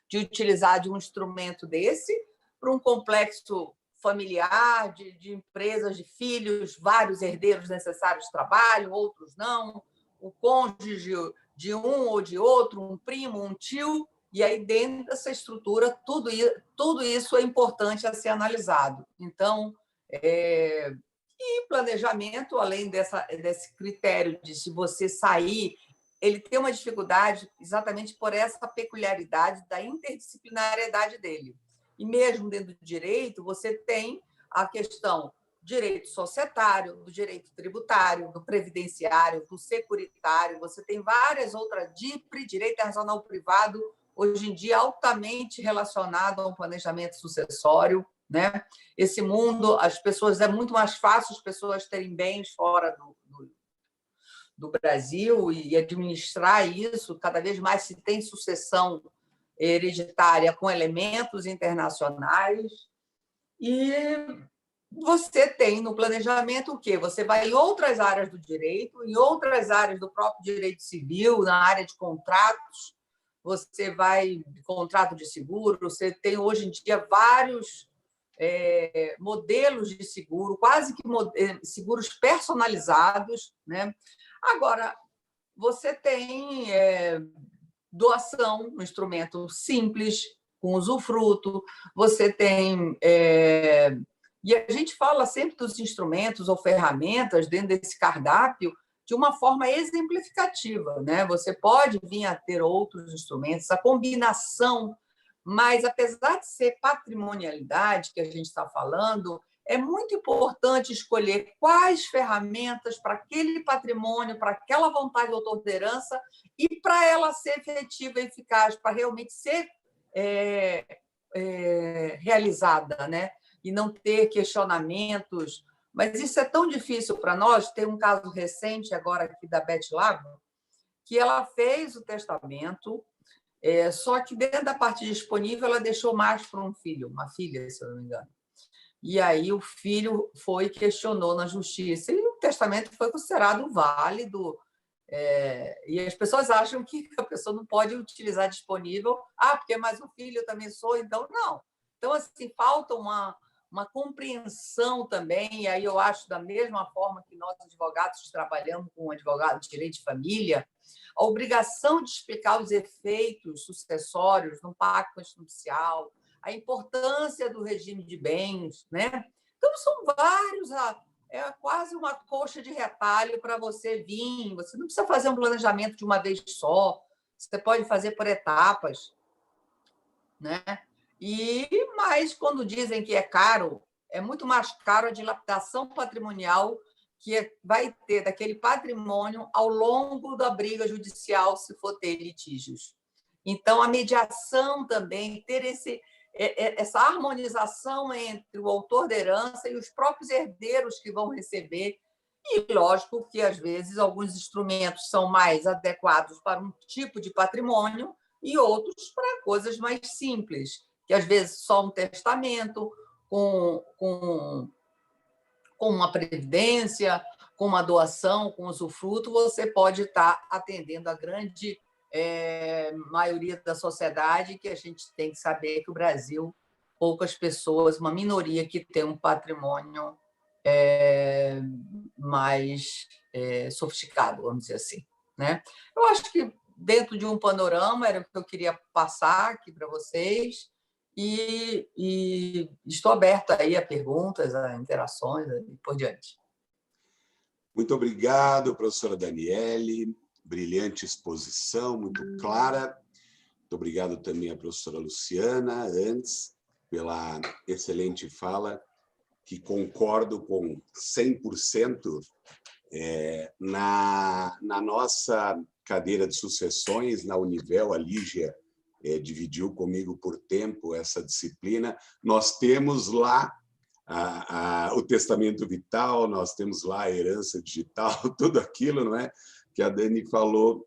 de utilizar de um instrumento desse para um complexo familiar, de empresas, de filhos, vários herdeiros necessários de trabalho, outros não, o cônjuge de um ou de outro, um primo, um tio, e aí dentro dessa estrutura tudo isso é importante a ser analisado. Então, e planejamento, além desse critério de se você sair, ele tem uma dificuldade exatamente por essa peculiaridade da interdisciplinariedade dele. E mesmo dentro do direito, você tem a questão do direito societário, do direito tributário, do previdenciário, do securitário, você tem várias outras, DIPRE, direito internacional privado, hoje em dia altamente relacionado ao planejamento sucessório, né? Esse mundo, é muito mais fácil as pessoas terem bens fora do Brasil e administrar isso, cada vez mais se tem sucessão hereditária com elementos internacionais. E você tem no planejamento o quê? Você vai em outras áreas do direito, em outras áreas do próprio direito civil, na área de contratos, você vai contrato de seguro, você tem hoje em dia vários modelos de seguro, quase que seguros personalizados, né? Agora, você tem doação, um instrumento simples, com usufruto, você tem... E a gente fala sempre dos instrumentos ou ferramentas dentro desse cardápio de uma forma exemplificativa, né? Você pode vir a ter outros instrumentos, a combinação, mas, apesar de ser patrimonialidade que a gente está falando, é muito importante escolher quais ferramentas para aquele patrimônio, para aquela vontade de autor de herança e para ela ser efetiva e eficaz, para realmente ser realizada, né? E não ter questionamentos. Mas isso é tão difícil para nós. Tem um caso recente agora aqui da Beth Lago, que ela fez o testamento, só que dentro da parte disponível ela deixou mais para um filho, uma filha, se eu não me engano. E aí o filho foi e questionou na justiça, e o testamento foi considerado válido, e as pessoas acham que a pessoa não pode utilizar disponível, porque mais um filho eu também sou, então não. Então, assim, falta uma compreensão também, e aí eu acho, da mesma forma que nós, advogados, trabalhamos com um advogado de direito de família, a obrigação de explicar os efeitos sucessórios no pacto constitucional, a importância do regime de bens, né? Então, são vários, quase uma coxa de retalho para você vir, você não precisa fazer um planejamento de uma vez só, você pode fazer por etapas, né? Mas, quando dizem que é caro, é muito mais caro a dilapidação patrimonial que vai ter daquele patrimônio ao longo da briga judicial, se for ter litígios. Então, a mediação também, ter essa harmonização entre o autor da herança e os próprios herdeiros que vão receber. E, lógico, que, às vezes, alguns instrumentos são mais adequados para um tipo de patrimônio e outros para coisas mais simples, que, às vezes, só um testamento, com uma previdência, com uma doação, com usufruto, você pode estar atendendo a grande maioria da sociedade, que a gente tem que saber que o Brasil, poucas pessoas, uma minoria que tem um patrimônio mais sofisticado, vamos dizer assim, né? Eu acho que dentro de um panorama era o que eu queria passar aqui para vocês e estou aberta aí a perguntas, a interações e por diante. Muito obrigado, professora Daniele. Brilhante exposição, muito clara. Muito obrigado também à professora Luciana, antes, pela excelente fala, que concordo com 100%. Na nossa cadeira de sucessões, na Univel, a Lígia dividiu comigo por tempo essa disciplina. Nós temos lá o testamento vital, nós temos lá a herança digital, tudo aquilo, não é? Que a Dani falou,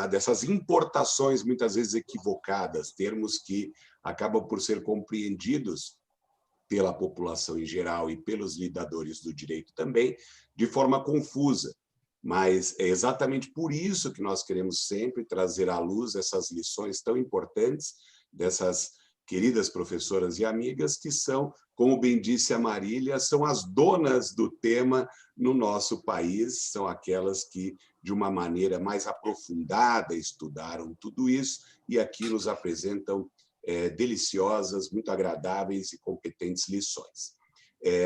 dessas importações muitas vezes equivocadas, termos que acabam por ser compreendidos pela população em geral e pelos lidadores do direito também, de forma confusa. Mas é exatamente por isso que nós queremos sempre trazer à luz essas lições tão importantes dessas queridas professoras e amigas que são, como bem disse a Marília, são as donas do tema no nosso país, são aquelas que, de uma maneira mais aprofundada, estudaram tudo isso e aqui nos apresentam deliciosas, muito agradáveis e competentes lições.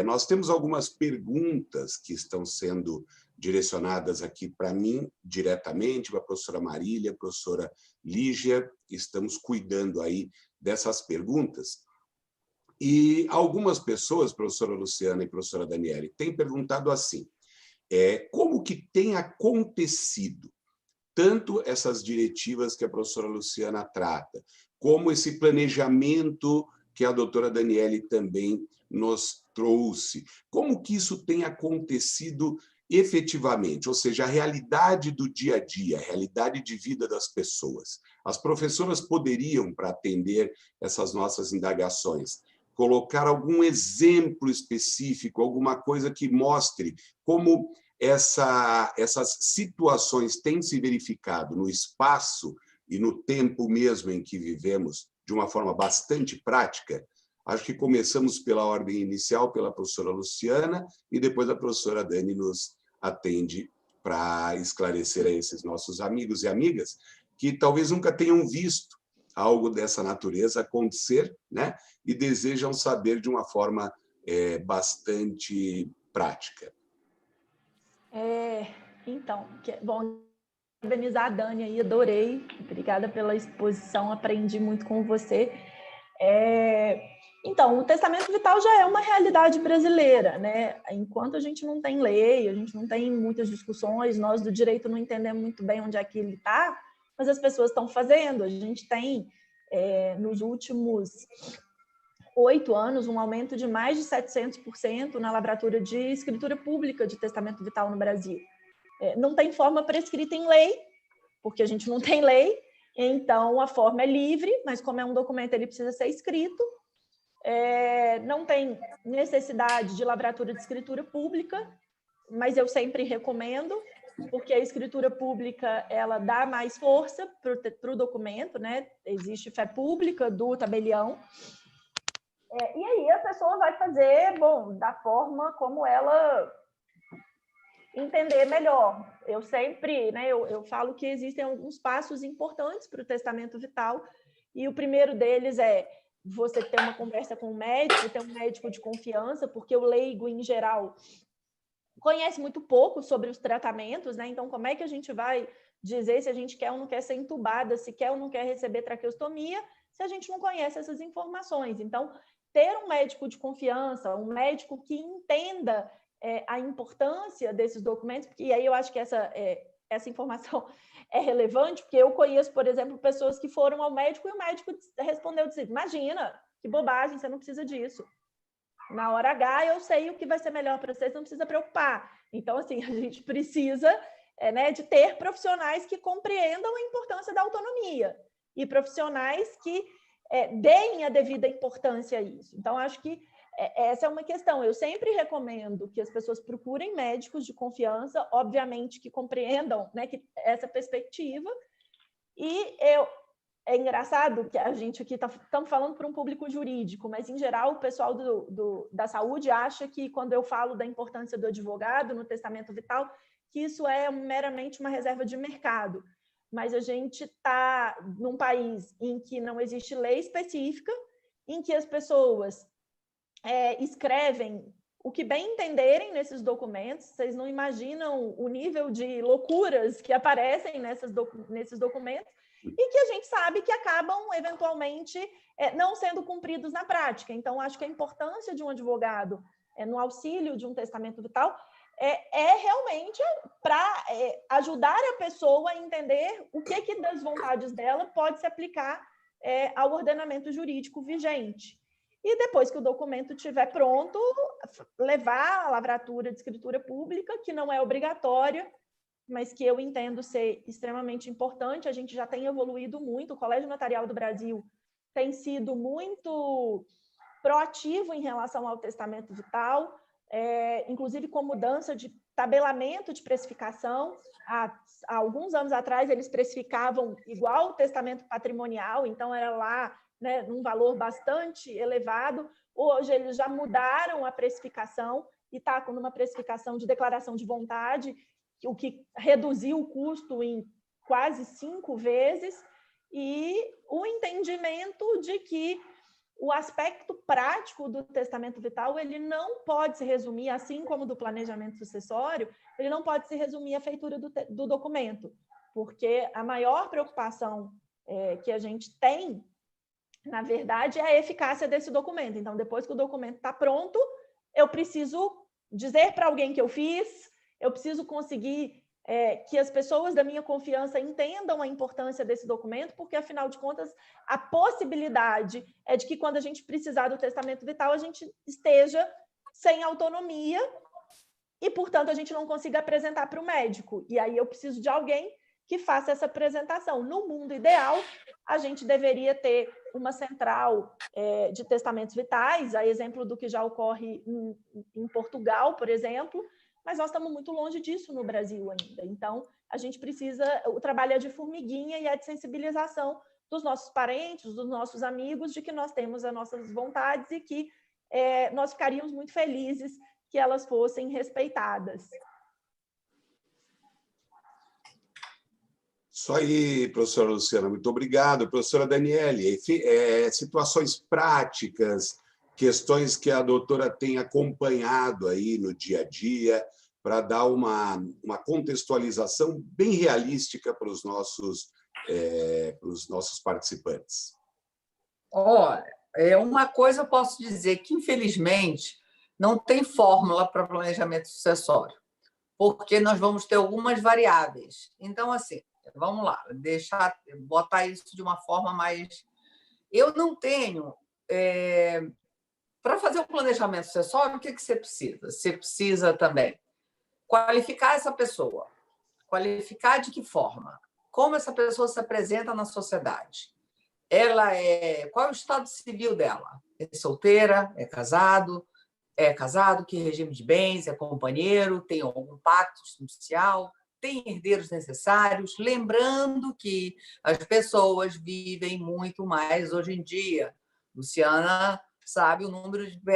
Nós temos algumas perguntas que estão sendo direcionadas aqui para mim, diretamente, para a professora Marília, a professora Lígia, estamos cuidando aí dessas perguntas. E algumas pessoas, professora Luciana e professora Daniele, têm perguntado assim, como que tem acontecido tanto essas diretivas que a professora Luciana trata, como esse planejamento que a doutora Daniele também nos trouxe. Como que isso tem acontecido efetivamente? Ou seja, a realidade do dia a dia, a realidade de vida das pessoas. As professoras poderiam, para atender essas nossas indagações, colocar algum exemplo específico, alguma coisa que mostre como essas situações têm se verificado no espaço e no tempo mesmo em que vivemos, de uma forma bastante prática. Acho que começamos pela ordem inicial, pela professora Luciana, e depois a professora Dani nos atende para esclarecer a esses nossos amigos e amigas que talvez nunca tenham visto algo dessa natureza acontecer, né? E desejam saber de uma forma bastante prática. Então, bom, parabenizar a Dani aí, adorei. Obrigada pela exposição, aprendi muito com você. Então, o testamento vital já é uma realidade brasileira, né? Enquanto a gente não tem lei, a gente não tem muitas discussões, nós do direito não entendemos muito bem onde é que ele está, mas as pessoas estão fazendo. A gente tem, nos últimos 8 anos, um aumento de mais de 700% na lavratura de escritura pública de testamento vital no Brasil. Não tem forma prescrita em lei, porque a gente não tem lei, então a forma é livre, mas como é um documento, ele precisa ser escrito. Não tem necessidade de lavratura de escritura pública, mas eu sempre recomendo, porque a escritura pública ela dá mais força para o documento, né? Existe fé pública do tabelião. E aí a pessoa vai fazer, da forma como ela entender melhor. Eu sempre, né, eu falo que existem alguns passos importantes para o testamento vital, e o primeiro deles é você ter uma conversa com o médico, ter um médico de confiança, porque o leigo, em geral, conhece muito pouco sobre os tratamentos, né? Então, como é que a gente vai dizer se a gente quer ou não quer ser entubada, se quer ou não quer receber traqueostomia, se a gente não conhece essas informações? Então, ter um médico de confiança, um médico que entenda a importância desses documentos, e aí eu acho que essa informação é relevante, porque eu conheço, por exemplo, pessoas que foram ao médico e o médico respondeu, disse, imagina, que bobagem, você não precisa disso. Na hora H, eu sei o que vai ser melhor para vocês, não precisa preocupar. Então, assim, a gente precisa de ter profissionais que compreendam a importância da autonomia e profissionais que deem a devida importância a isso. Então, acho que essa é uma questão. Eu sempre recomendo que as pessoas procurem médicos de confiança, obviamente que compreendam, né, essa perspectiva, e é engraçado que a gente aqui estamos falando para um público jurídico, mas, em geral, o pessoal da saúde acha que, quando eu falo da importância do advogado no testamento vital, que isso é meramente uma reserva de mercado. Mas a gente está num país em que não existe lei específica, em que as pessoas escrevem o que bem entenderem nesses documentos. Vocês não imaginam o nível de loucuras que aparecem nesses documentos, e que a gente sabe que acabam, eventualmente, não sendo cumpridos na prática. Então, acho que a importância de um advogado no auxílio de um testamento vital realmente para ajudar a pessoa a entender o que das vontades dela pode se aplicar ao ordenamento jurídico vigente. E depois que o documento estiver pronto, levar a lavratura de escritura pública, que não é obrigatória, mas que eu entendo ser extremamente importante. A gente já tem evoluído muito, o Colégio Notarial do Brasil tem sido muito proativo em relação ao testamento vital, inclusive com mudança de tabelamento de precificação. Há alguns anos atrás, eles precificavam igual o testamento patrimonial, então era lá, né, num valor bastante elevado. Hoje eles já mudaram a precificação e está com uma precificação de declaração de vontade, o que reduziu o custo em quase 5 vezes, e o entendimento de que o aspecto prático do testamento vital ele não pode se resumir, assim como do planejamento sucessório, ele não pode se resumir à feitura do documento, porque a maior preocupação que a gente tem, na verdade, é a eficácia desse documento. Então, depois que o documento está pronto, eu preciso dizer para alguém que eu fiz, eu preciso conseguir que as pessoas da minha confiança entendam a importância desse documento, porque, afinal de contas, a possibilidade é de que, quando a gente precisar do testamento vital, a gente esteja sem autonomia e, portanto, a gente não consiga apresentar para o médico. E aí eu preciso de alguém que faça essa apresentação. No mundo ideal, a gente deveria ter uma central de testamentos vitais, a exemplo do que já ocorre em Portugal, por exemplo, mas nós estamos muito longe disso no Brasil ainda. Então, a gente precisa... O trabalho é de formiguinha e é de sensibilização dos nossos parentes, dos nossos amigos, de que nós temos as nossas vontades e que nós ficaríamos muito felizes que elas fossem respeitadas. Isso aí, professora Luciana, muito obrigado. Professora Daniele, situações práticas, questões que a doutora tem acompanhado aí no dia a dia, para dar uma contextualização bem realística para os nossos participantes. Olha, uma coisa eu posso dizer, que, infelizmente, não tem fórmula para planejamento sucessório, porque nós vamos ter algumas variáveis. Então, assim, vamos lá, botar isso de uma forma mais... Eu não tenho... Para fazer um planejamento sucessório, o que você precisa? Você precisa também qualificar essa pessoa. Qualificar de que forma? Como essa pessoa se apresenta na sociedade? Qual é o estado civil dela? É solteira? É casado? Que regime de bens? É companheiro? Tem algum pacto social? Tem herdeiros necessários? Lembrando que as pessoas vivem muito mais hoje em dia. Luciana sabe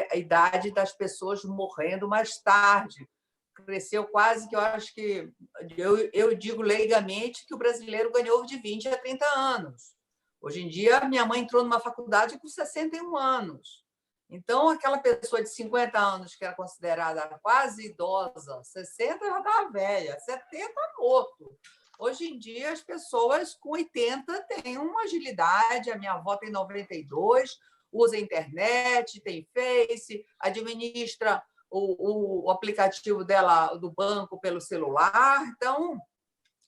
a idade das pessoas morrendo mais tarde. Cresceu quase que, eu acho que... Eu digo leigamente que o brasileiro ganhou de 20 a 30 anos. Hoje em dia, minha mãe entrou numa faculdade com 61 anos. Então, aquela pessoa de 50 anos, que era considerada quase idosa, 60 já estava velha, 70 morto. Hoje em dia, as pessoas com 80 têm uma agilidade. A minha avó tem 92, usa a internet, tem Face, administra o aplicativo dela do banco pelo celular. Então,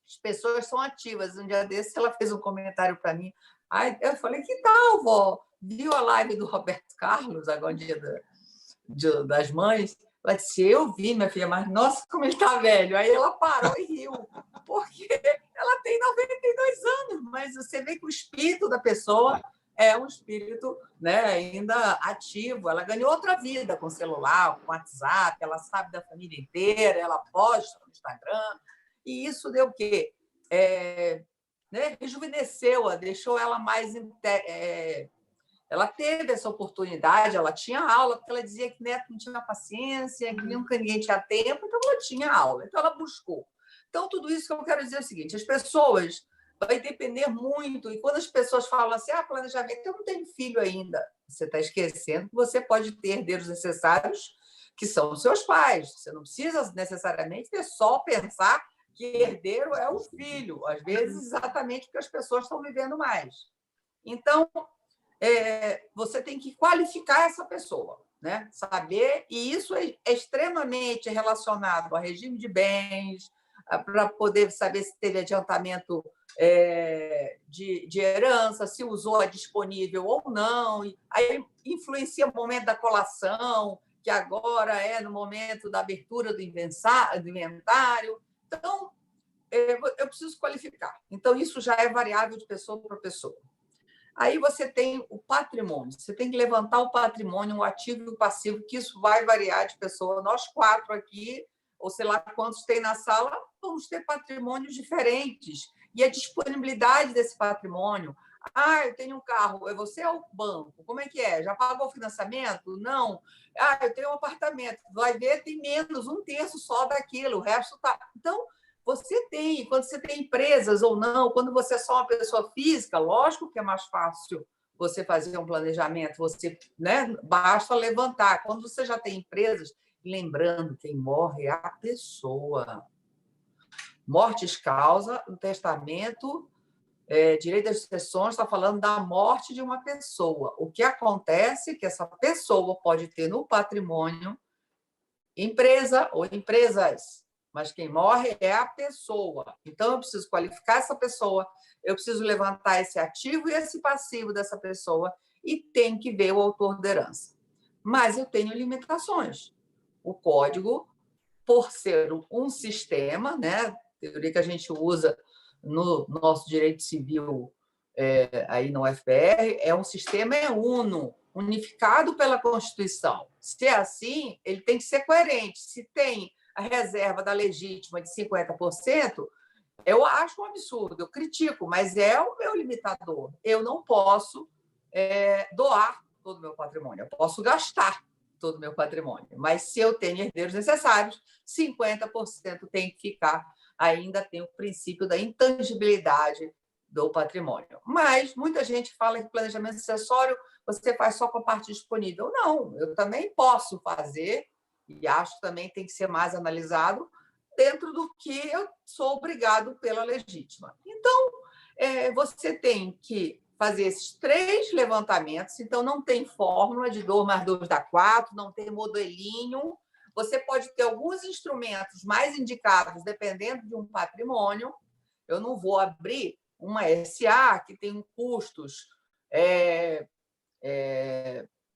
as pessoas são ativas. Um dia desses, ela fez um comentário para mim. Aí eu falei, que tal, vó? Viu a live do Roberto Carlos, agora dia das mães? Ela disse, eu vi, minha filha, mas nossa, como ele está velho. Aí ela parou e riu, porque ela tem 92 anos, mas você vê que o espírito da pessoa é um espírito, né, ainda ativo. Ela ganhou outra vida com o celular, com o WhatsApp, ela sabe da família inteira, ela posta no Instagram. E isso deu o quê? né, rejuvenesceu-a, deixou ela mais... Ela teve essa oportunidade, ela tinha aula, porque ela dizia que neto não tinha paciência, que nunca ninguém tinha tempo, então ela tinha aula, então ela buscou. Então, tudo isso que eu quero dizer é o seguinte, as pessoas vai depender muito, e quando as pessoas falam assim, planejamento, eu não tenho filho ainda, você está esquecendo que você pode ter herdeiros necessários, que são os seus pais, você não precisa necessariamente ter só pensar que herdeiro é o filho, às vezes exatamente porque as pessoas estão vivendo mais. Então, você tem que qualificar essa pessoa, né? Saber, e isso é extremamente relacionado ao regime de bens, para poder saber se teve adiantamento de herança, se usou a disponível ou não, aí influencia o momento da colação, que agora é no momento da abertura do inventário. Então, eu preciso qualificar. Então, isso já é variável de pessoa para pessoa. Aí você tem o patrimônio. Você tem que levantar o patrimônio, o ativo e o passivo, que isso vai variar de pessoa. Nós 4 aqui, ou sei lá quantos tem na sala, vamos ter patrimônios diferentes. E a disponibilidade desse patrimônio. Eu tenho um carro, você é o banco, como é que é? Já pagou o financiamento? Não. Eu tenho um apartamento. Vai ver, tem menos, 1/3 só daquilo, o resto está... Então, você tem, quando você tem empresas ou não, quando você é só uma pessoa física, lógico que é mais fácil você fazer um planejamento, você, né, basta levantar. Quando você já tem empresas, lembrando, quem morre é a pessoa. Mortes causa, o testamento, direito das sucessões está falando da morte de uma pessoa. O que acontece é que essa pessoa pode ter no patrimônio empresa ou empresas, mas quem morre é a pessoa. Então, eu preciso qualificar essa pessoa, eu preciso levantar esse ativo e esse passivo dessa pessoa e tem que ver o autor da herança. Mas eu tenho limitações. O código, por ser um sistema, né, teoria que a gente usa no nosso direito civil aí no UFR, é um sistema uno, unificado pela Constituição. Se é assim, ele tem que ser coerente. Se tem a reserva da legítima de 50%, eu acho um absurdo, eu critico, mas é o meu limitador. Eu não posso doar todo o meu patrimônio, eu posso gastar todo o meu patrimônio, mas se eu tenho herdeiros necessários, 50% tem que ficar. Ainda tem o princípio da intangibilidade do patrimônio. Mas muita gente fala que planejamento sucessório você faz só com a parte disponível. Não, eu também posso fazer, e acho que também tem que ser mais analisado, dentro do que eu sou obrigado pela legítima. Então, você tem que fazer esses 3 levantamentos, então não tem fórmula de 2 mais 2 dá 4, não tem modelinho. Você pode ter alguns instrumentos mais indicados, dependendo de um patrimônio. Eu não vou abrir uma SA que tem custos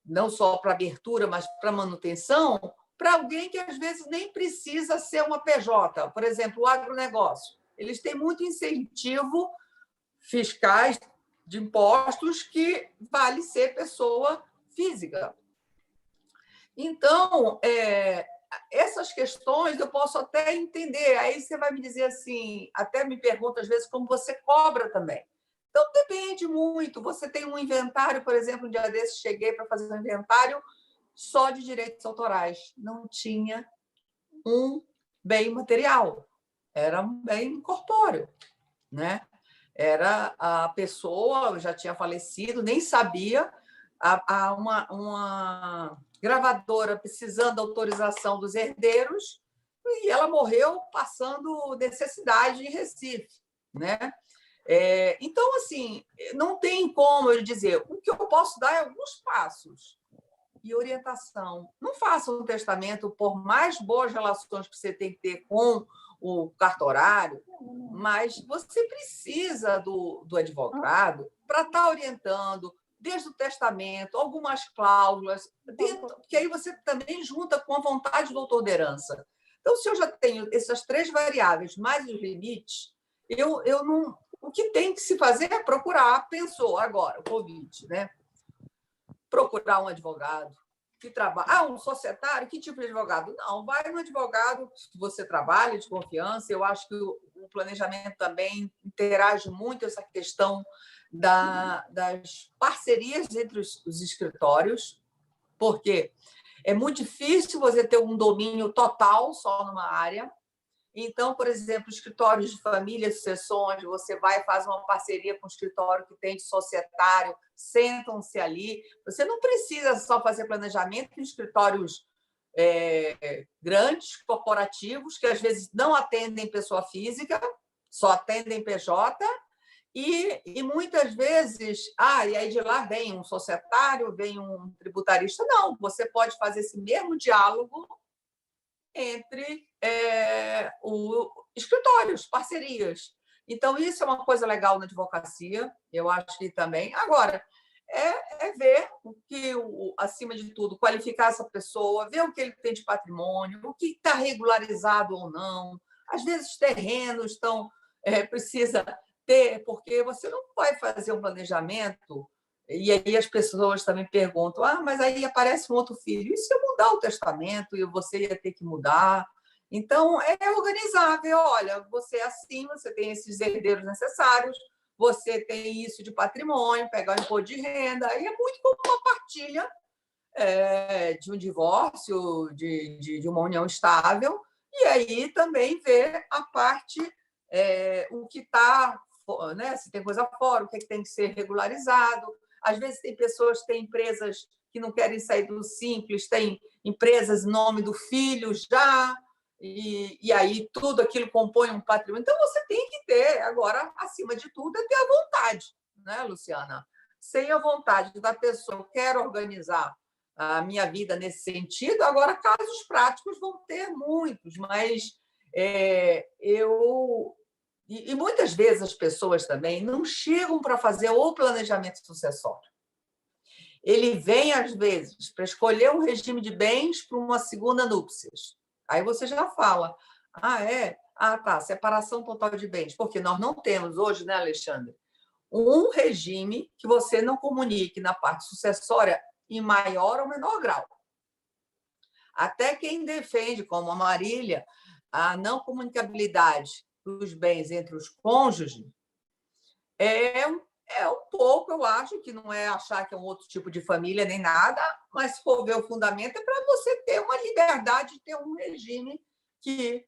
não só para abertura, mas para manutenção, para alguém que, às vezes, nem precisa ser uma PJ. Por exemplo, o agronegócio. Eles têm muito incentivo fiscais de impostos que vale ser pessoa física. Então, essas questões eu posso até entender. Aí você vai me dizer assim, até me pergunta, às vezes, como você cobra também. Então, depende muito. Você tem um inventário, por exemplo, um dia desses cheguei para fazer um inventário só de direitos autorais. Não tinha um bem material, era um bem corpóreo, né? Era a pessoa, já tinha falecido, nem sabia, uma gravadora precisando da autorização dos herdeiros e ela morreu passando necessidade em Recife, né? Então, assim, não tem como eu dizer. O que eu posso dar é alguns passos e orientação. Não faça um testamento, por mais boas relações que você tem que ter com o cartorário, mas você precisa do advogado para estar orientando, desde o testamento, algumas cláusulas, porque aí você também junta com a vontade do autor da herança. Então, se eu já tenho essas 3 variáveis, mais os limites, eu não... O que tem que se fazer é procurar, pensou agora, o Covid, né? Procurar um advogado que trabalha. Um societário, que tipo de advogado? Não, vai no advogado que você trabalha, de confiança. Eu acho que o planejamento também interage muito essa questão das parcerias entre os escritórios, porque é muito difícil você ter um domínio total só numa área. Então, por exemplo, escritórios de família, sucessões, você vai e faz uma parceria com o escritório que tem de societário, sentam-se ali. Você não precisa só fazer planejamento em escritórios grandes, corporativos, que às vezes não atendem pessoa física, só atendem PJ, e muitas vezes, e aí de lá vem um societário, vem um tributarista. Não, você pode fazer esse mesmo diálogo entre os escritórios, parcerias. Então, isso é uma coisa legal na advocacia, eu acho que também. Agora, ver o que, acima de tudo, qualificar essa pessoa, ver o que ele tem de patrimônio, o que está regularizado ou não. Às vezes, terrenos precisa ter, porque você não vai fazer um planejamento, e aí as pessoas também perguntam, mas aí aparece um outro filho, e se eu mudar o testamento, e você ia ter que mudar? Então, é organizável, olha, você é assim, você tem esses herdeiros necessários, você tem isso de patrimônio, pegar o imposto de renda, e é muito como uma partilha de um divórcio, de uma união estável, e aí também ver a parte, o que está, né, se tem coisa fora, o que tem que ser regularizado. Às vezes tem pessoas, tem empresas que não querem sair do simples, tem empresas em nome do filho já, e aí tudo aquilo compõe um patrimônio. Então, você tem que ter, agora, acima de tudo, é ter a vontade, né, Luciana? Sem a vontade da pessoa, eu quero organizar a minha vida nesse sentido, agora, casos práticos vão ter muitos, mas E muitas vezes as pessoas também não chegam para fazer o planejamento sucessório. Ele vem, às vezes, para escolher um regime de bens para uma segunda núpcias. Aí você já fala, tá, separação total de bens. Porque nós não temos hoje, né, Alexandre, um regime que você não comunique na parte sucessória em maior ou menor grau. Até quem defende, como a Marília, a não comunicabilidade dos bens entre os cônjuges é um pouco, eu acho, que não é achar que é um outro tipo de família nem nada, mas se for ver o fundamento é para você ter uma liberdade de ter um regime que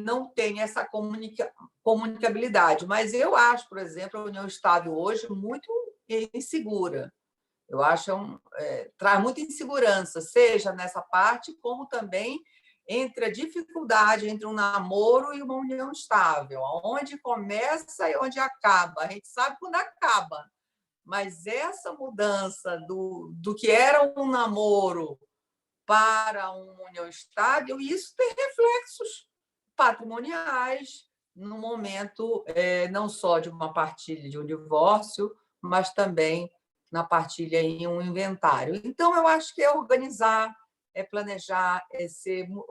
não tem essa comunicabilidade. Mas eu acho, por exemplo, a união estável hoje muito insegura. Eu acho traz muita insegurança, seja nessa parte, como também entre a dificuldade entre um namoro e uma união estável, onde começa e onde acaba. A gente sabe quando acaba, mas essa mudança do que era um namoro para uma união estável, isso tem reflexos patrimoniais no momento não só de uma partilha de um divórcio, mas também na partilha em um inventário. Então, eu acho que é organizar, é planejar,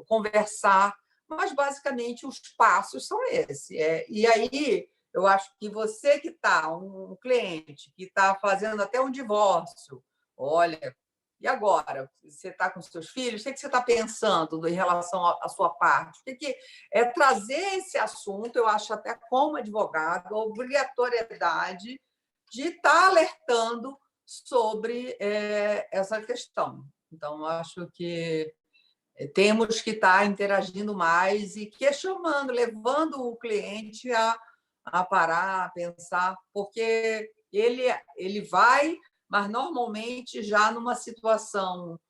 conversar, mas, basicamente, os passos são esses. E aí, eu acho que você que está, um cliente que está fazendo até um divórcio, olha, e agora? Você está com seus filhos? O que você está pensando em relação à sua parte? Tem que trazer esse assunto, eu acho até como advogado, a obrigatoriedade de estar alertando sobre essa questão. Então, acho que temos que estar interagindo mais e questionando, levando o cliente a parar, a pensar, porque ele vai, mas normalmente já numa situação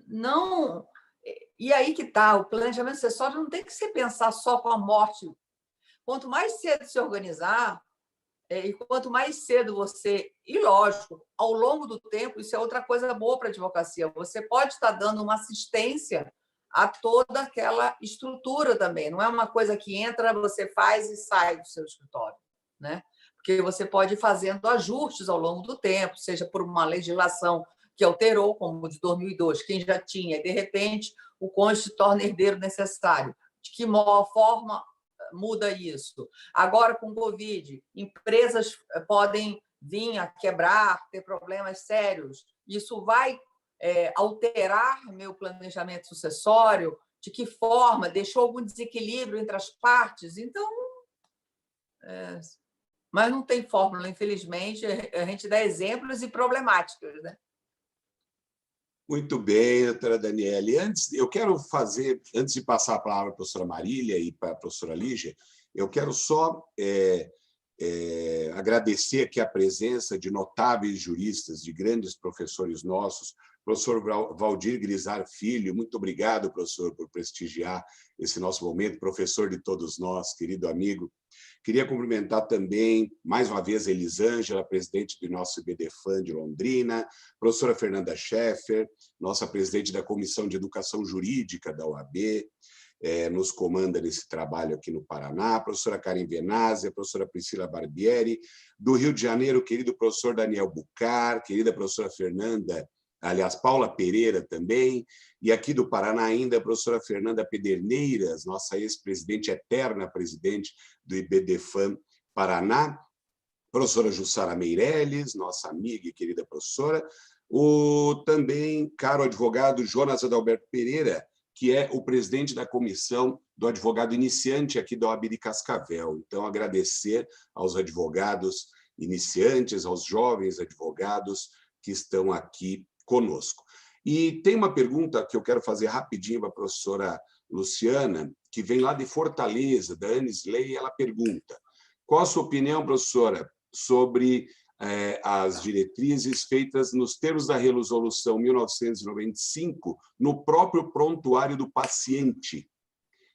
não. E aí que está, o planejamento sucessório não tem que se pensar só com a morte. Quanto mais cedo se organizar, e quanto mais cedo você... E, lógico, ao longo do tempo, isso é outra coisa boa para a advocacia. Você pode estar dando uma assistência a toda aquela estrutura também. Não é uma coisa que entra, você faz e sai do seu escritório, né? Porque você pode ir fazendo ajustes ao longo do tempo, seja por uma legislação que alterou, como o de 2002, quem já tinha, e, de repente, o cônjuge se torna herdeiro necessário. De que forma muda isso? Agora, com o Covid, empresas podem vir a quebrar, ter problemas sérios. Isso vai alterar meu planejamento sucessório? de que forma, deixou algum desequilíbrio entre as partes. Então, mas não tem fórmula, infelizmente, a gente dá exemplos e problemáticas, né? Muito bem, doutora Daniele. Eu quero fazer, antes de passar a palavra para a professora Marília e para a professora Lígia, eu quero só agradecer aqui a presença de notáveis juristas, de grandes professores nossos, professor Valdir Grisar Filho, muito obrigado, professor, por prestigiar esse nosso momento, professor de todos nós, querido amigo. Queria cumprimentar também, mais uma vez, a Elisângela, presidente do nosso IBDFAN de Londrina, professora Fernanda Scheffer, nossa presidente da Comissão de Educação Jurídica da OAB, nos comanda nesse trabalho aqui no Paraná, a professora Karen Venazzi, a professora Priscila Barbieri, do Rio de Janeiro, querido professor Daniel Bucar, querida professora Fernanda, aliás, Paula Pereira também, e aqui do Paraná ainda a professora Fernanda Pederneiras, nossa ex-presidente, eterna presidente do IBDFAN Paraná, professora Jussara Meirelles, nossa amiga e querida professora, o também caro advogado Jonas Adalberto Pereira, que é o presidente da comissão do advogado iniciante aqui da OAB de Cascavel. Então, agradecer aos advogados iniciantes, aos jovens advogados que estão aqui conosco. E tem uma pergunta que eu quero fazer rapidinho para a professora Luciana, que vem lá de Fortaleza, da Anis Lei, ela pergunta: qual a sua opinião, professora, sobre as diretrizes feitas nos termos da Resolução 1995 no próprio prontuário do paciente?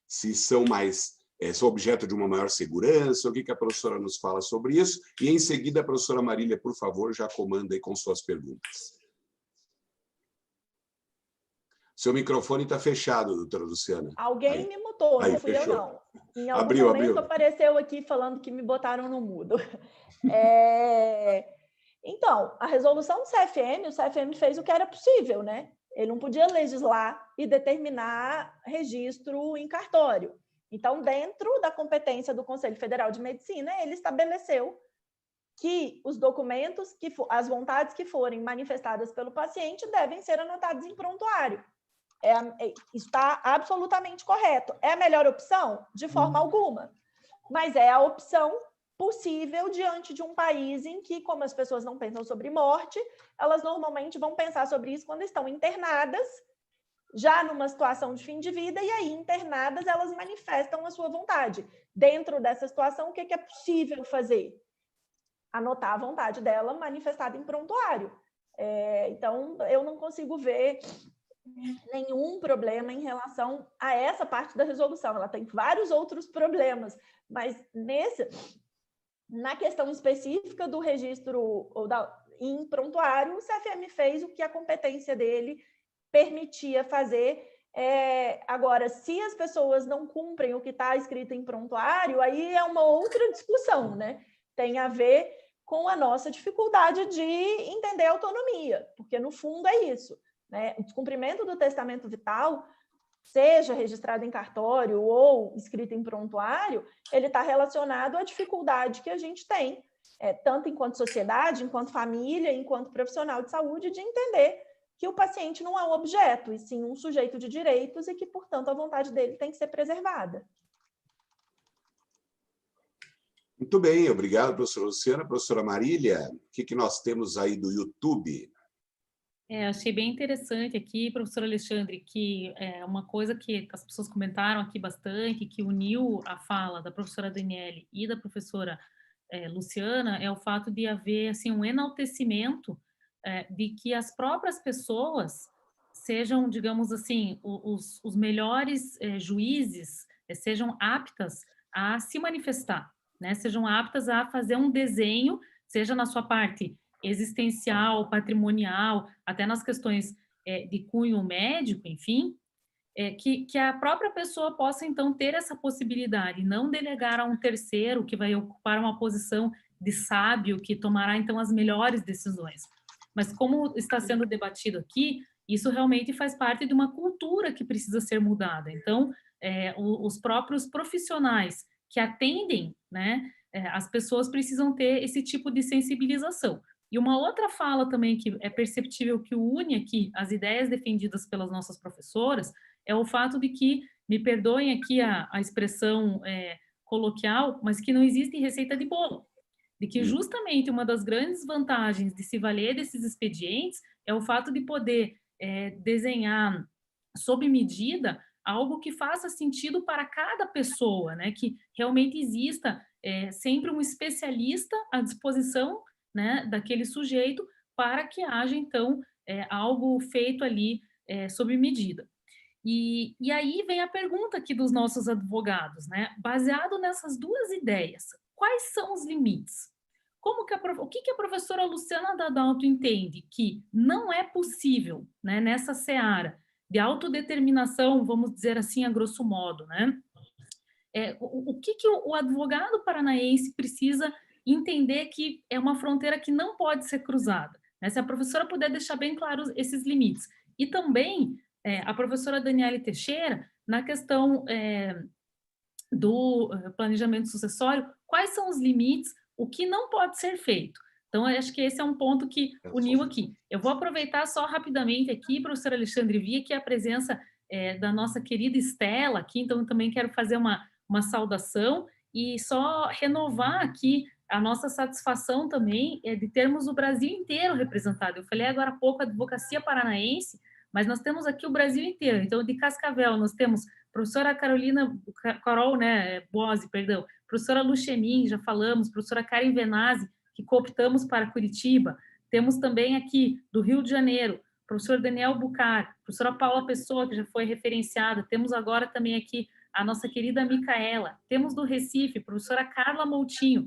Se são são objeto de uma maior segurança, o que a professora nos fala sobre isso? E, em seguida, a professora Marília, por favor, já comanda aí com suas perguntas. Seu microfone está fechado, doutora Luciana. Alguém me mutou, não fui eu, não. Em algum momento apareceu aqui falando que me botaram no mudo. Então, a resolução do CFM, o CFM fez o que era possível, né? Ele não podia legislar e determinar registro em cartório. Então, dentro da competência do Conselho Federal de Medicina, ele estabeleceu que os documentos, as vontades que forem manifestadas pelo paciente devem ser anotadas em prontuário. Está absolutamente correto. É a melhor opção? De forma alguma. Mas é a opção possível diante de um país em que, como as pessoas não pensam sobre morte, elas normalmente vão pensar sobre isso quando estão internadas, já numa situação de fim de vida, e aí, internadas, elas manifestam a sua vontade. Dentro dessa situação, o que é possível fazer? Anotar a vontade dela manifestada em prontuário. Então, eu não consigo ver nenhum problema em relação a essa parte da resolução. Ela tem vários outros problemas, mas na questão específica do registro em prontuário, o CFM fez o que a competência dele permitia fazer. Agora, se as pessoas não cumprem o que está escrito em prontuário, aí é uma outra discussão, né? Tem a ver com a nossa dificuldade de entender a autonomia, porque, no fundo, é isso. O descumprimento do testamento vital, seja registrado em cartório ou escrito em prontuário, ele está relacionado à dificuldade que a gente tem, tanto enquanto sociedade, enquanto família, enquanto profissional de saúde, de entender que o paciente não é um objeto, e sim um sujeito de direitos e que, portanto, a vontade dele tem que ser preservada. Muito bem, obrigado, professora Luciana. Professora Marília, o que nós temos aí do YouTube? Achei bem interessante aqui, professor Alexandre, que uma coisa que as pessoas comentaram aqui bastante, que uniu a fala da professora Daniele e da professora Luciana, é o fato de haver assim, um enaltecimento de que as próprias pessoas sejam, digamos assim, os melhores juízes, sejam aptas a se manifestar, né? Sejam aptas a fazer um desenho, seja na sua parte existencial, patrimonial, até nas questões de cunho médico, enfim, que a própria pessoa possa, então, ter essa possibilidade, não delegar a um terceiro que vai ocupar uma posição de sábio, que tomará, então, as melhores decisões. Mas, como está sendo debatido aqui, isso realmente faz parte de uma cultura que precisa ser mudada. Então, os próprios profissionais que atendem, né, as pessoas precisam ter esse tipo de sensibilização. E uma outra fala também que é perceptível que une aqui as ideias defendidas pelas nossas professoras é o fato de que, me perdoem aqui a expressão coloquial, mas que não existe receita de bolo. De que justamente uma das grandes vantagens de se valer desses expedientes é o fato de poder desenhar sob medida algo que faça sentido para cada pessoa, né? Que realmente exista sempre um especialista à disposição, né, daquele sujeito para que haja, então, algo feito ali sob medida. E aí vem a pergunta aqui dos nossos advogados, né? Baseado nessas duas ideias, quais são os limites? O que a professora Luciana Dadalto entende que não é possível, né, nessa seara de autodeterminação, vamos dizer assim, a grosso modo, né? O que o advogado paranaense precisa entender que é uma fronteira que não pode ser cruzada, né? Se a professora puder deixar bem claros esses limites. E também a professora Daniele Teixeira, na questão do planejamento sucessório, quais são os limites, o que não pode ser feito. Então, eu acho que esse é um ponto que uniu aqui. Eu vou aproveitar só rapidamente aqui, professor Alexandre Via, que é a presença da nossa querida Estela aqui, então eu também quero fazer uma saudação e só renovar aqui a nossa satisfação também de termos o Brasil inteiro representado. Eu falei agora há pouco a advocacia paranaense, mas nós temos aqui o Brasil inteiro. Então, de Cascavel, nós temos professora Carol, né, Boazzi, perdão, professora Luchemin, já falamos, professora Karen Venazzi, que cooptamos para Curitiba. Temos também aqui, do Rio de Janeiro, professor Daniel Bucar, professora Paula Pessoa, que já foi referenciada. Temos agora também aqui a nossa querida Micaela. Temos do Recife, professora Carla Moutinho.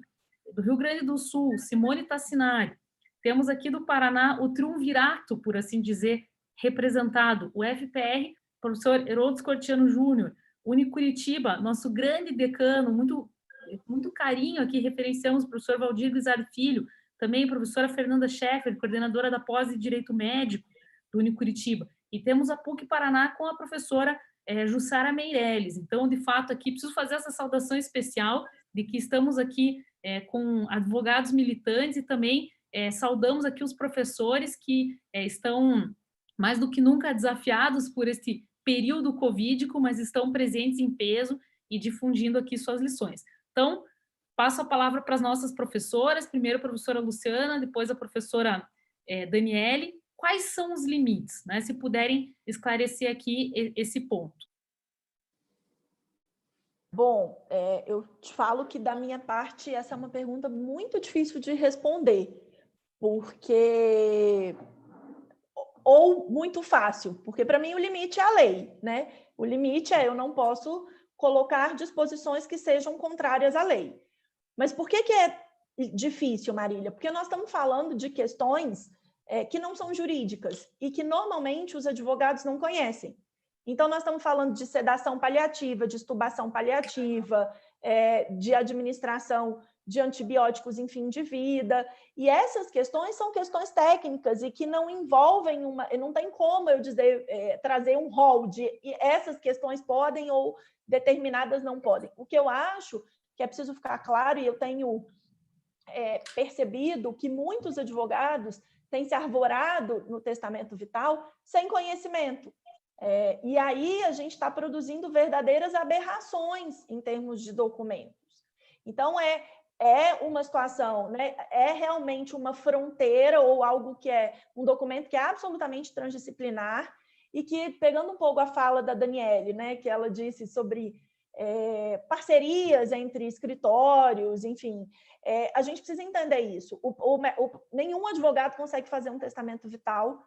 Do Rio Grande do Sul, Simone Tassinari. Temos aqui do Paraná o triunvirato, por assim dizer, representado, o FPR, professor Herodes Cortiano Júnior, Unicuritiba, nosso grande decano, muito carinho aqui, referenciamos o professor Valdir Guizar Filho, também a professora Fernanda Scheffer, coordenadora da pós de Direito Médico do Unicuritiba, e temos a PUC Paraná com a professora Jussara Meirelles. Então, de fato, aqui preciso fazer essa saudação especial de que estamos aqui com advogados militantes e também saudamos aqui os professores que estão mais do que nunca desafiados por este período covídico, mas estão presentes em peso e difundindo aqui suas lições. Então, passo a palavra para as nossas professoras, primeiro a professora Luciana, depois a professora Daniele. Quais são os limites, né? Se puderem esclarecer aqui esse ponto. Bom, eu te falo que da minha parte essa é uma pergunta muito difícil de responder, porque... ou muito fácil, porque para mim o limite é a lei, né? O limite é eu não posso colocar disposições que sejam contrárias à lei. Mas por que é difícil, Marília? Porque nós estamos falando de questões que não são jurídicas e que normalmente os advogados não conhecem. Então, nós estamos falando de sedação paliativa, de extubação paliativa, de administração de antibióticos em fim de vida, e essas questões são questões técnicas e que não envolvem não tem como eu dizer, trazer um rol de essas questões podem ou determinadas não podem. O que eu acho que é preciso ficar claro, e eu tenho percebido que muitos advogados têm se arvorado no testamento vital sem conhecimento. E aí a gente está produzindo verdadeiras aberrações em termos de documentos. Então, é uma situação, né? É realmente uma fronteira ou algo que é um documento que é absolutamente transdisciplinar e que, pegando um pouco a fala da Daniele, né, que ela disse sobre parcerias entre escritórios, enfim, a gente precisa entender isso. Nenhum advogado consegue fazer um testamento vital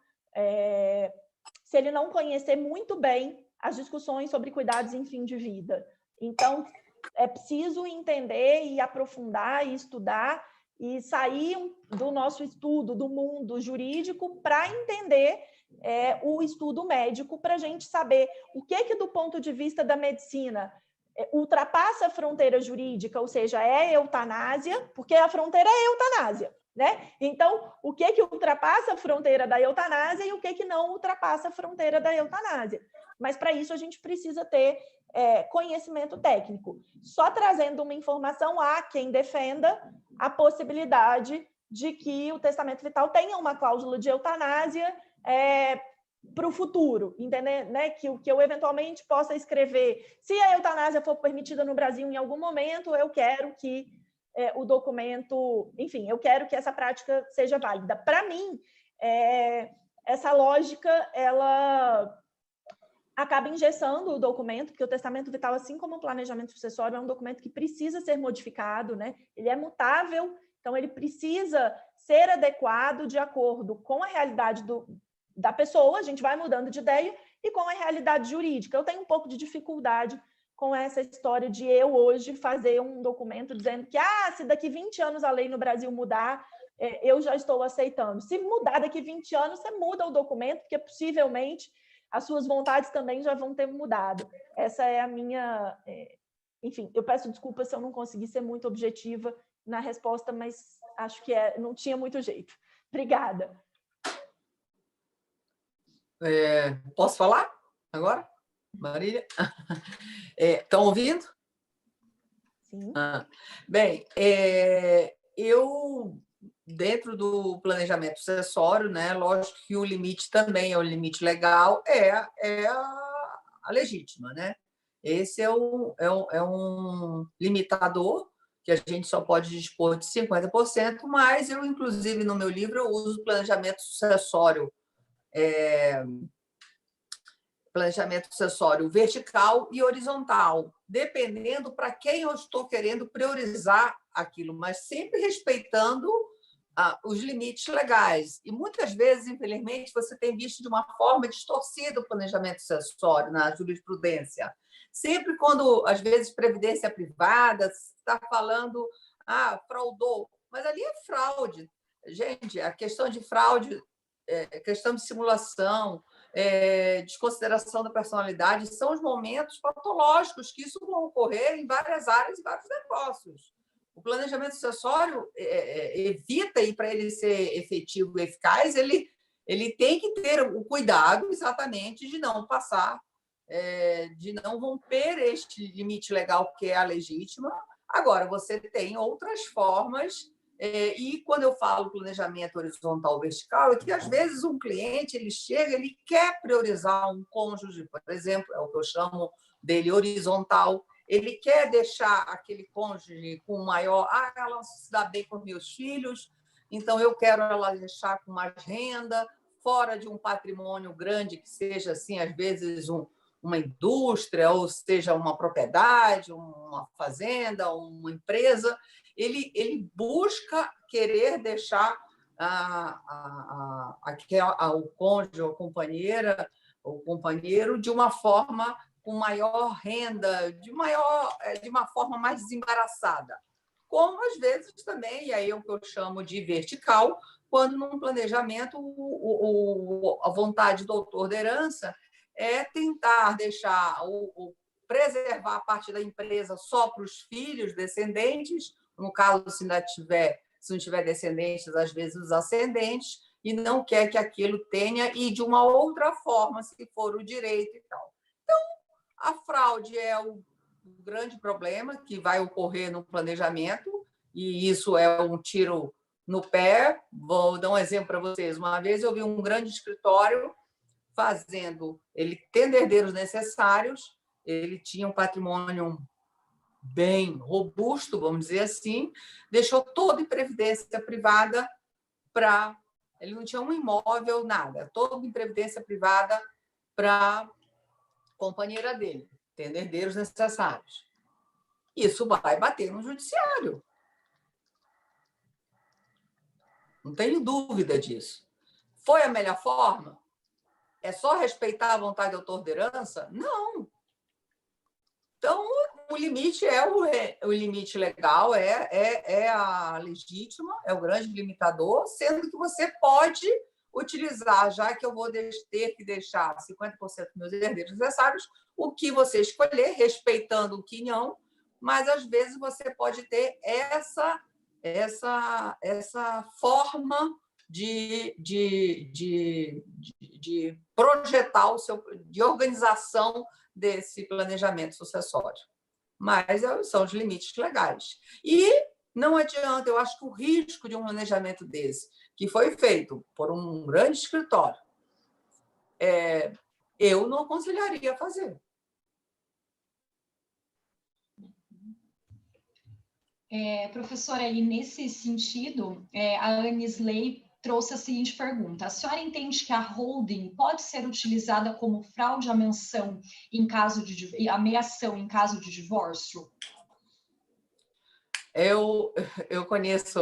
se ele não conhecer muito bem as discussões sobre cuidados em fim de vida. Então, é preciso entender e aprofundar e estudar e sair do nosso estudo do mundo jurídico para entender o estudo médico, para a gente saber o que do ponto de vista da medicina ultrapassa a fronteira jurídica, ou seja, é eutanásia, porque a fronteira é eutanásia, né? Então, o que ultrapassa a fronteira da eutanásia e o que não ultrapassa a fronteira da eutanásia. Mas, para isso, a gente precisa ter conhecimento técnico. Só trazendo uma informação a quem defenda a possibilidade de que o testamento vital tenha uma cláusula de eutanásia para o futuro, entender, né? Que eu eventualmente possa escrever. Se a eutanásia for permitida no Brasil em algum momento, eu quero que o documento, enfim, eu quero que essa prática seja válida. Para mim, essa lógica, ela acaba engessando o documento, porque o testamento vital, assim como o planejamento sucessório, é um documento que precisa ser modificado, né? Ele é mutável, então ele precisa ser adequado de acordo com a realidade da pessoa, a gente vai mudando de ideia, e com a realidade jurídica. Eu tenho um pouco de dificuldade com essa história de eu hoje fazer um documento dizendo que se daqui 20 anos a lei no Brasil mudar, eu já estou aceitando. Se mudar daqui 20 anos, você muda o documento, porque possivelmente as suas vontades também já vão ter mudado. Essa é a minha... Enfim, eu peço desculpa se eu não consegui ser muito objetiva na resposta, mas acho que não tinha muito jeito. Obrigada. Posso falar agora, Marília? Estão ouvindo? Sim. Bem, eu, dentro do planejamento sucessório, né, lógico que o limite também é o limite legal, a legítima, né? Esse é um limitador que a gente só pode dispor de 50%, mas eu, inclusive, no meu livro, eu uso planejamento sucessório vertical e horizontal, dependendo para quem eu estou querendo priorizar aquilo, mas sempre respeitando os limites legais. E muitas vezes, infelizmente, você tem visto de uma forma distorcida o planejamento sucessório na jurisprudência. Sempre quando, às vezes, previdência privada está falando, fraudou, mas ali é fraude. Gente, a questão de fraude, questão de simulação, desconsideração da personalidade, são os momentos patológicos que isso vão ocorrer em várias áreas e vários negócios. O planejamento sucessório evita, e para ele ser efetivo e eficaz, ele tem que ter o cuidado exatamente de não passar, de não romper este limite legal que é a legítima. Agora, você tem outras formas. E quando eu falo planejamento horizontal ou vertical, é que às vezes um cliente ele chega, ele quer priorizar um cônjuge, por exemplo, é o que eu chamo dele horizontal. Ele quer deixar aquele cônjuge com maior... ela se dá bem com meus filhos, então eu quero ela deixar com mais renda, fora de um patrimônio grande, que seja, assim, às vezes, uma indústria, ou seja, uma propriedade, uma fazenda, uma empresa. Ele busca querer deixar o cônjuge ou companheira ou companheiro de uma forma com maior renda, de uma forma mais desembaraçada. Como, às vezes, também, e aí é o que eu chamo de vertical, quando, num planejamento, a vontade do autor da herança é tentar deixar preservar a parte da empresa só para os filhos descendentes, no caso, se não tiver descendentes, às vezes os ascendentes, e não quer que aquilo tenha, e de uma outra forma, se for o direito e tal. Então, a fraude é o grande problema que vai ocorrer no planejamento, e isso é um tiro no pé. Vou dar um exemplo para vocês. Uma vez eu vi um grande escritório ele tendo herdeiros necessários, ele tinha um patrimônio bem robusto, vamos dizer assim, deixou todo em previdência privada para... Ele não tinha um imóvel, nada, todo em previdência privada para a companheira dele, tendo herdeiros necessários. Isso vai bater no judiciário. Não tenho dúvida disso. Foi a melhor forma? É só respeitar a vontade do autor da herança? Não. Então, o limite o limite legal, é a legítima, é o grande limitador, sendo que você pode utilizar, já que eu vou ter que deixar 50% dos meus herdeiros necessários, o que você escolher, respeitando o que não, mas, às vezes, você pode ter essa forma de projetar de organização desse planejamento sucessório. Mas são os limites legais. E não adianta, eu acho que o risco de um planejamento desse, que foi feito por um grande escritório, eu não aconselharia a fazer. Professora, e nesse sentido, a Anisley trouxe a seguinte pergunta: a senhora entende que a holding pode ser utilizada como fraude à menção em caso de ameação em caso de divórcio? Eu conheço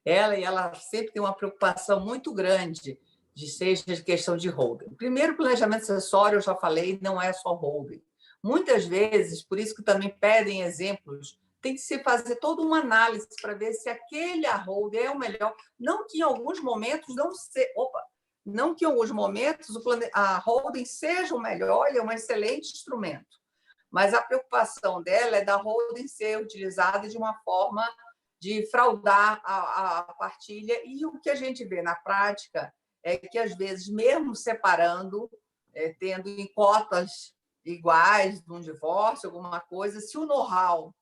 ela e ela sempre tem uma preocupação muito grande seja de questão de holding. Primeiro, planejamento acessório, eu já falei, não é só holding. Muitas vezes, por isso que também pedem exemplos, tem que se fazer toda uma análise para ver se aquele holding é o melhor. Não que em alguns momentos não que em alguns momentos a holding seja o melhor e é um excelente instrumento. Mas a preocupação dela é da holding ser utilizada de uma forma de fraudar a partilha. E o que a gente vê na prática é que, às vezes, mesmo separando, tendo em cotas iguais de um divórcio, alguma coisa, se o know-how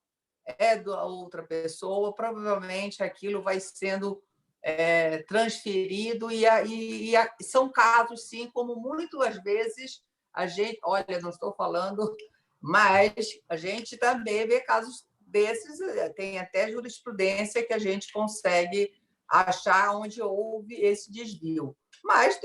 é da outra pessoa, provavelmente aquilo vai sendo transferido e são casos, sim, como muitas vezes a gente... Olha, não estou falando, mas a gente também vê casos desses, tem até jurisprudência que a gente consegue achar onde houve esse desvio. Mas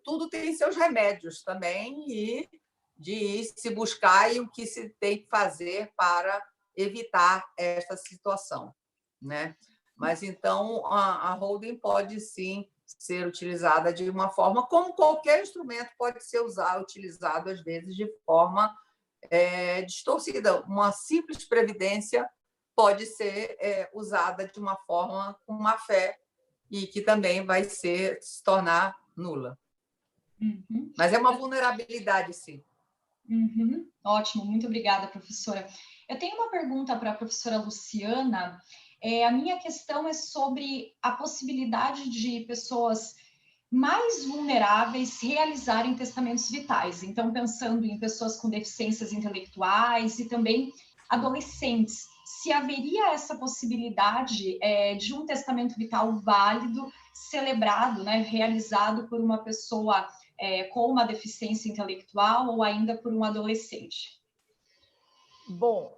tudo tem seus remédios também e de se buscar e o que se tem que fazer para evitar esta situação, né? Mas, então, a holding pode, sim, ser utilizada de uma forma, como qualquer instrumento pode ser utilizado, às vezes, de forma distorcida. Uma simples previdência pode ser usada de uma forma com má fé e que também vai se tornar nula. Uhum. Mas é uma vulnerabilidade, sim. Uhum. Ótimo, muito obrigada, professora. Eu tenho uma pergunta para a professora Luciana. A minha questão é sobre a possibilidade de pessoas mais vulneráveis realizarem testamentos vitais. Então, pensando em pessoas com deficiências intelectuais e também adolescentes, se haveria essa possibilidade de um testamento vital válido, celebrado, né, realizado por uma pessoa com uma deficiência intelectual ou ainda por um adolescente? Bom,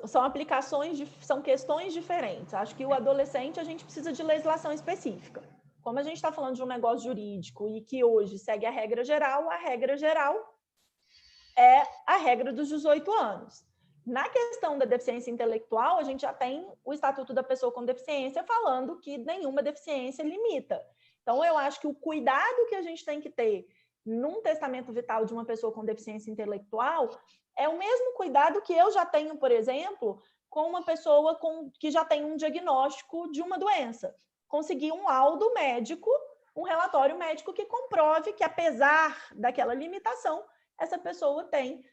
são aplicações, são questões diferentes. Acho que o adolescente a gente precisa de legislação específica. Como a gente está falando de um negócio jurídico e que hoje segue a regra geral é a regra dos 18 anos. Na questão da deficiência intelectual, a gente já tem o Estatuto da Pessoa com Deficiência falando que nenhuma deficiência limita. Então, eu acho que o cuidado que a gente tem que ter num testamento vital de uma pessoa com deficiência intelectual é o mesmo cuidado que eu já tenho, por exemplo, com uma pessoa que já tem um diagnóstico de uma doença. Conseguir um laudo médico, um relatório médico que comprove que, apesar daquela limitação, essa pessoa tem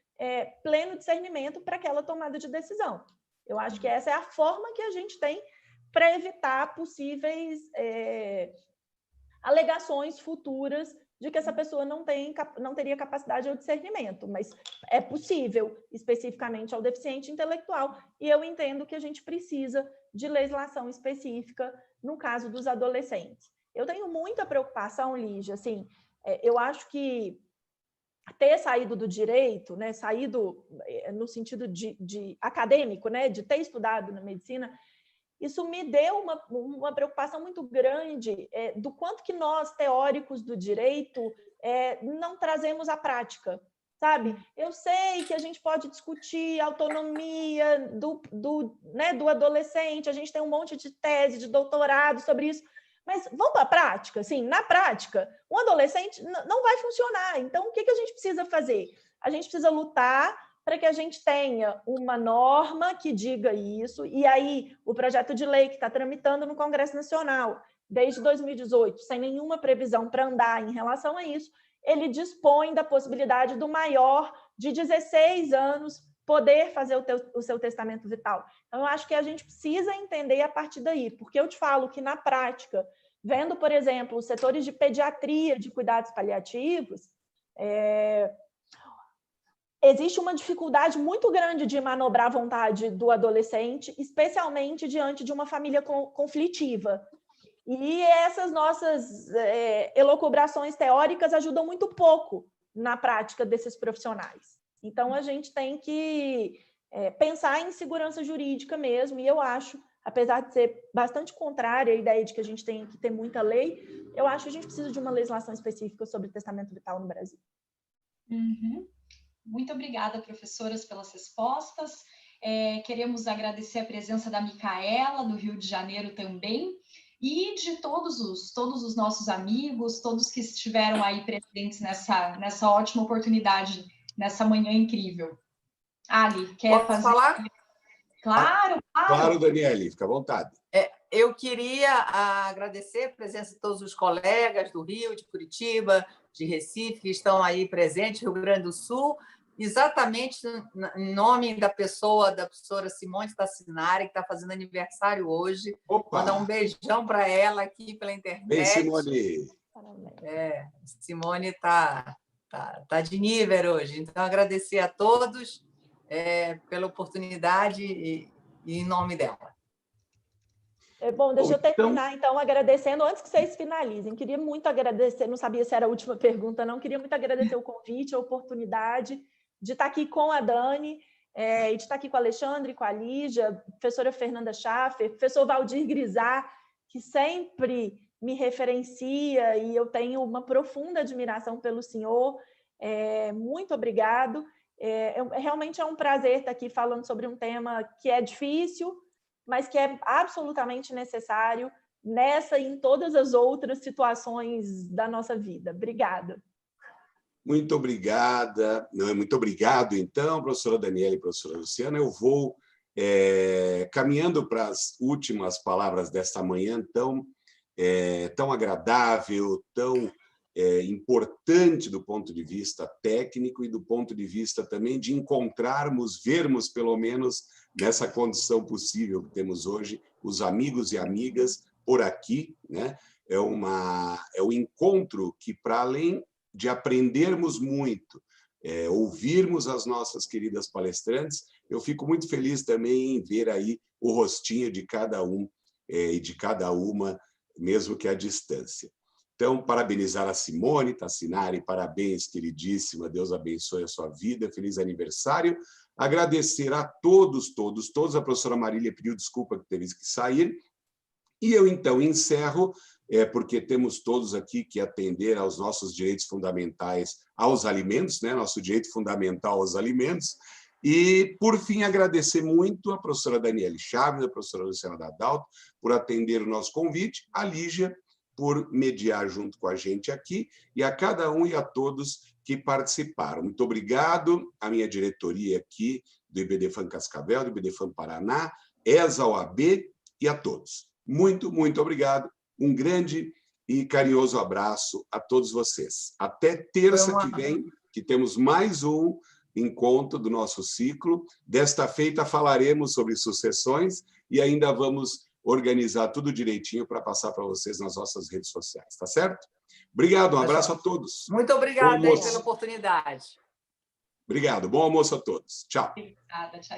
pleno discernimento para aquela tomada de decisão. Eu acho que essa é a forma que a gente tem para evitar possíveis alegações futuras de que essa pessoa não teria capacidade ou discernimento, mas é possível, especificamente ao deficiente intelectual, e eu entendo que a gente precisa de legislação específica no caso dos adolescentes. Eu tenho muita preocupação, Lígia, assim, eu acho que ter saído do direito, né, saído no sentido de acadêmico, né, de ter estudado na medicina, isso me deu uma preocupação muito grande do quanto que nós, teóricos do direito, não trazemos à prática, sabe? Eu sei que a gente pode discutir a autonomia do adolescente, a gente tem um monte de tese, de doutorado sobre isso, mas vamos para a prática? Assim, na prática, um adolescente não vai funcionar. Então, o que a gente precisa fazer? A gente precisa lutar para que a gente tenha uma norma que diga isso, e aí o projeto de lei que está tramitando no Congresso Nacional, desde 2018, sem nenhuma previsão para andar em relação a isso, ele dispõe da possibilidade do maior de 16 anos poder fazer o seu testamento vital. Então, eu acho que a gente precisa entender a partir daí, porque eu te falo que, na prática, vendo, por exemplo, os setores de pediatria, de cuidados paliativos, existe uma dificuldade muito grande de manobrar a vontade do adolescente, especialmente diante de uma família conflitiva. E essas nossas elucubrações teóricas ajudam muito pouco na prática desses profissionais. Então, a gente tem que pensar em segurança jurídica mesmo, e eu acho, apesar de ser bastante contrária à ideia de que a gente tem que ter muita lei, eu acho que a gente precisa de uma legislação específica sobre testamento vital no Brasil. Uhum. Muito obrigada, professoras, pelas respostas. Queremos agradecer a presença da Micaela, do Rio de Janeiro também, e de todos os nossos amigos, todos que estiveram aí presentes nessa ótima oportunidade, nessa manhã incrível. Ali, quer Posso falar? Claro, claro. Claro, Daniele, fica à vontade. Eu queria agradecer a presença de todos os colegas do Rio, de Curitiba, de Recife, que estão aí presentes, Rio Grande do Sul, exatamente em nome da professora Simone Tassinari, que está fazendo aniversário hoje. Opa! Mandar um beijão para ela aqui pela internet. Bem, Simone. Simone está de nível hoje. Então, agradecer a todos pela oportunidade e em nome dela. Bom, deixa eu terminar, então, agradecendo, antes que vocês finalizem, queria muito agradecer, não sabia se era a última pergunta, não, queria muito agradecer o convite, a oportunidade de estar aqui com a Dani, e de estar aqui com a Alexandre, com a Lígia, professora Fernanda Schaffer, professor Valdir Grisar, que sempre me referencia, e eu tenho uma profunda admiração pelo senhor. Muito obrigado. Realmente é um prazer estar aqui falando sobre um tema que é difícil, mas que é absolutamente necessário nessa e em todas as outras situações da nossa vida. Obrigada. Muito obrigada. Muito obrigado, então, professora Daniele e professora Luciana. Eu vou caminhando para as últimas palavras desta manhã tão agradável, tão importante do ponto de vista técnico e do ponto de vista também de vermos, pelo menos, nessa condição possível que temos hoje, os amigos e amigas por aqui, né? É um encontro que, para além de aprendermos muito, ouvirmos as nossas queridas palestrantes, eu fico muito feliz também em ver aí o rostinho de cada um e de cada uma, mesmo que à distância. Então, parabenizar a Simone Tassinari, parabéns, queridíssima, Deus abençoe a sua vida, feliz aniversário. Agradecer a todos, a professora Marília pediu desculpa que teve que sair, e eu, então, encerro, porque temos todos aqui que atender aos nossos direitos fundamentais aos alimentos, né? Nosso direito fundamental aos alimentos, e, por fim, agradecer muito a professora Daniele Chaves, a professora Luciana Dadalto, por atender o nosso convite, a Lígia, por mediar junto com a gente aqui, e a cada um e a todos que participaram. Muito obrigado à minha diretoria aqui, do IBDFAM Cascavel, do IBDFAM Paraná, ESA OAB e a todos. Muito, muito obrigado. Um grande e carinhoso abraço a todos vocês. Até terça que vem, que temos mais um encontro do nosso ciclo. Desta feita, falaremos sobre sucessões e ainda vamos organizar tudo direitinho para passar para vocês nas nossas redes sociais, tá certo? Obrigado, um abraço a todos. Muito obrigada pela oportunidade. Obrigado, bom almoço a todos. Tchau. Obrigada, tchau.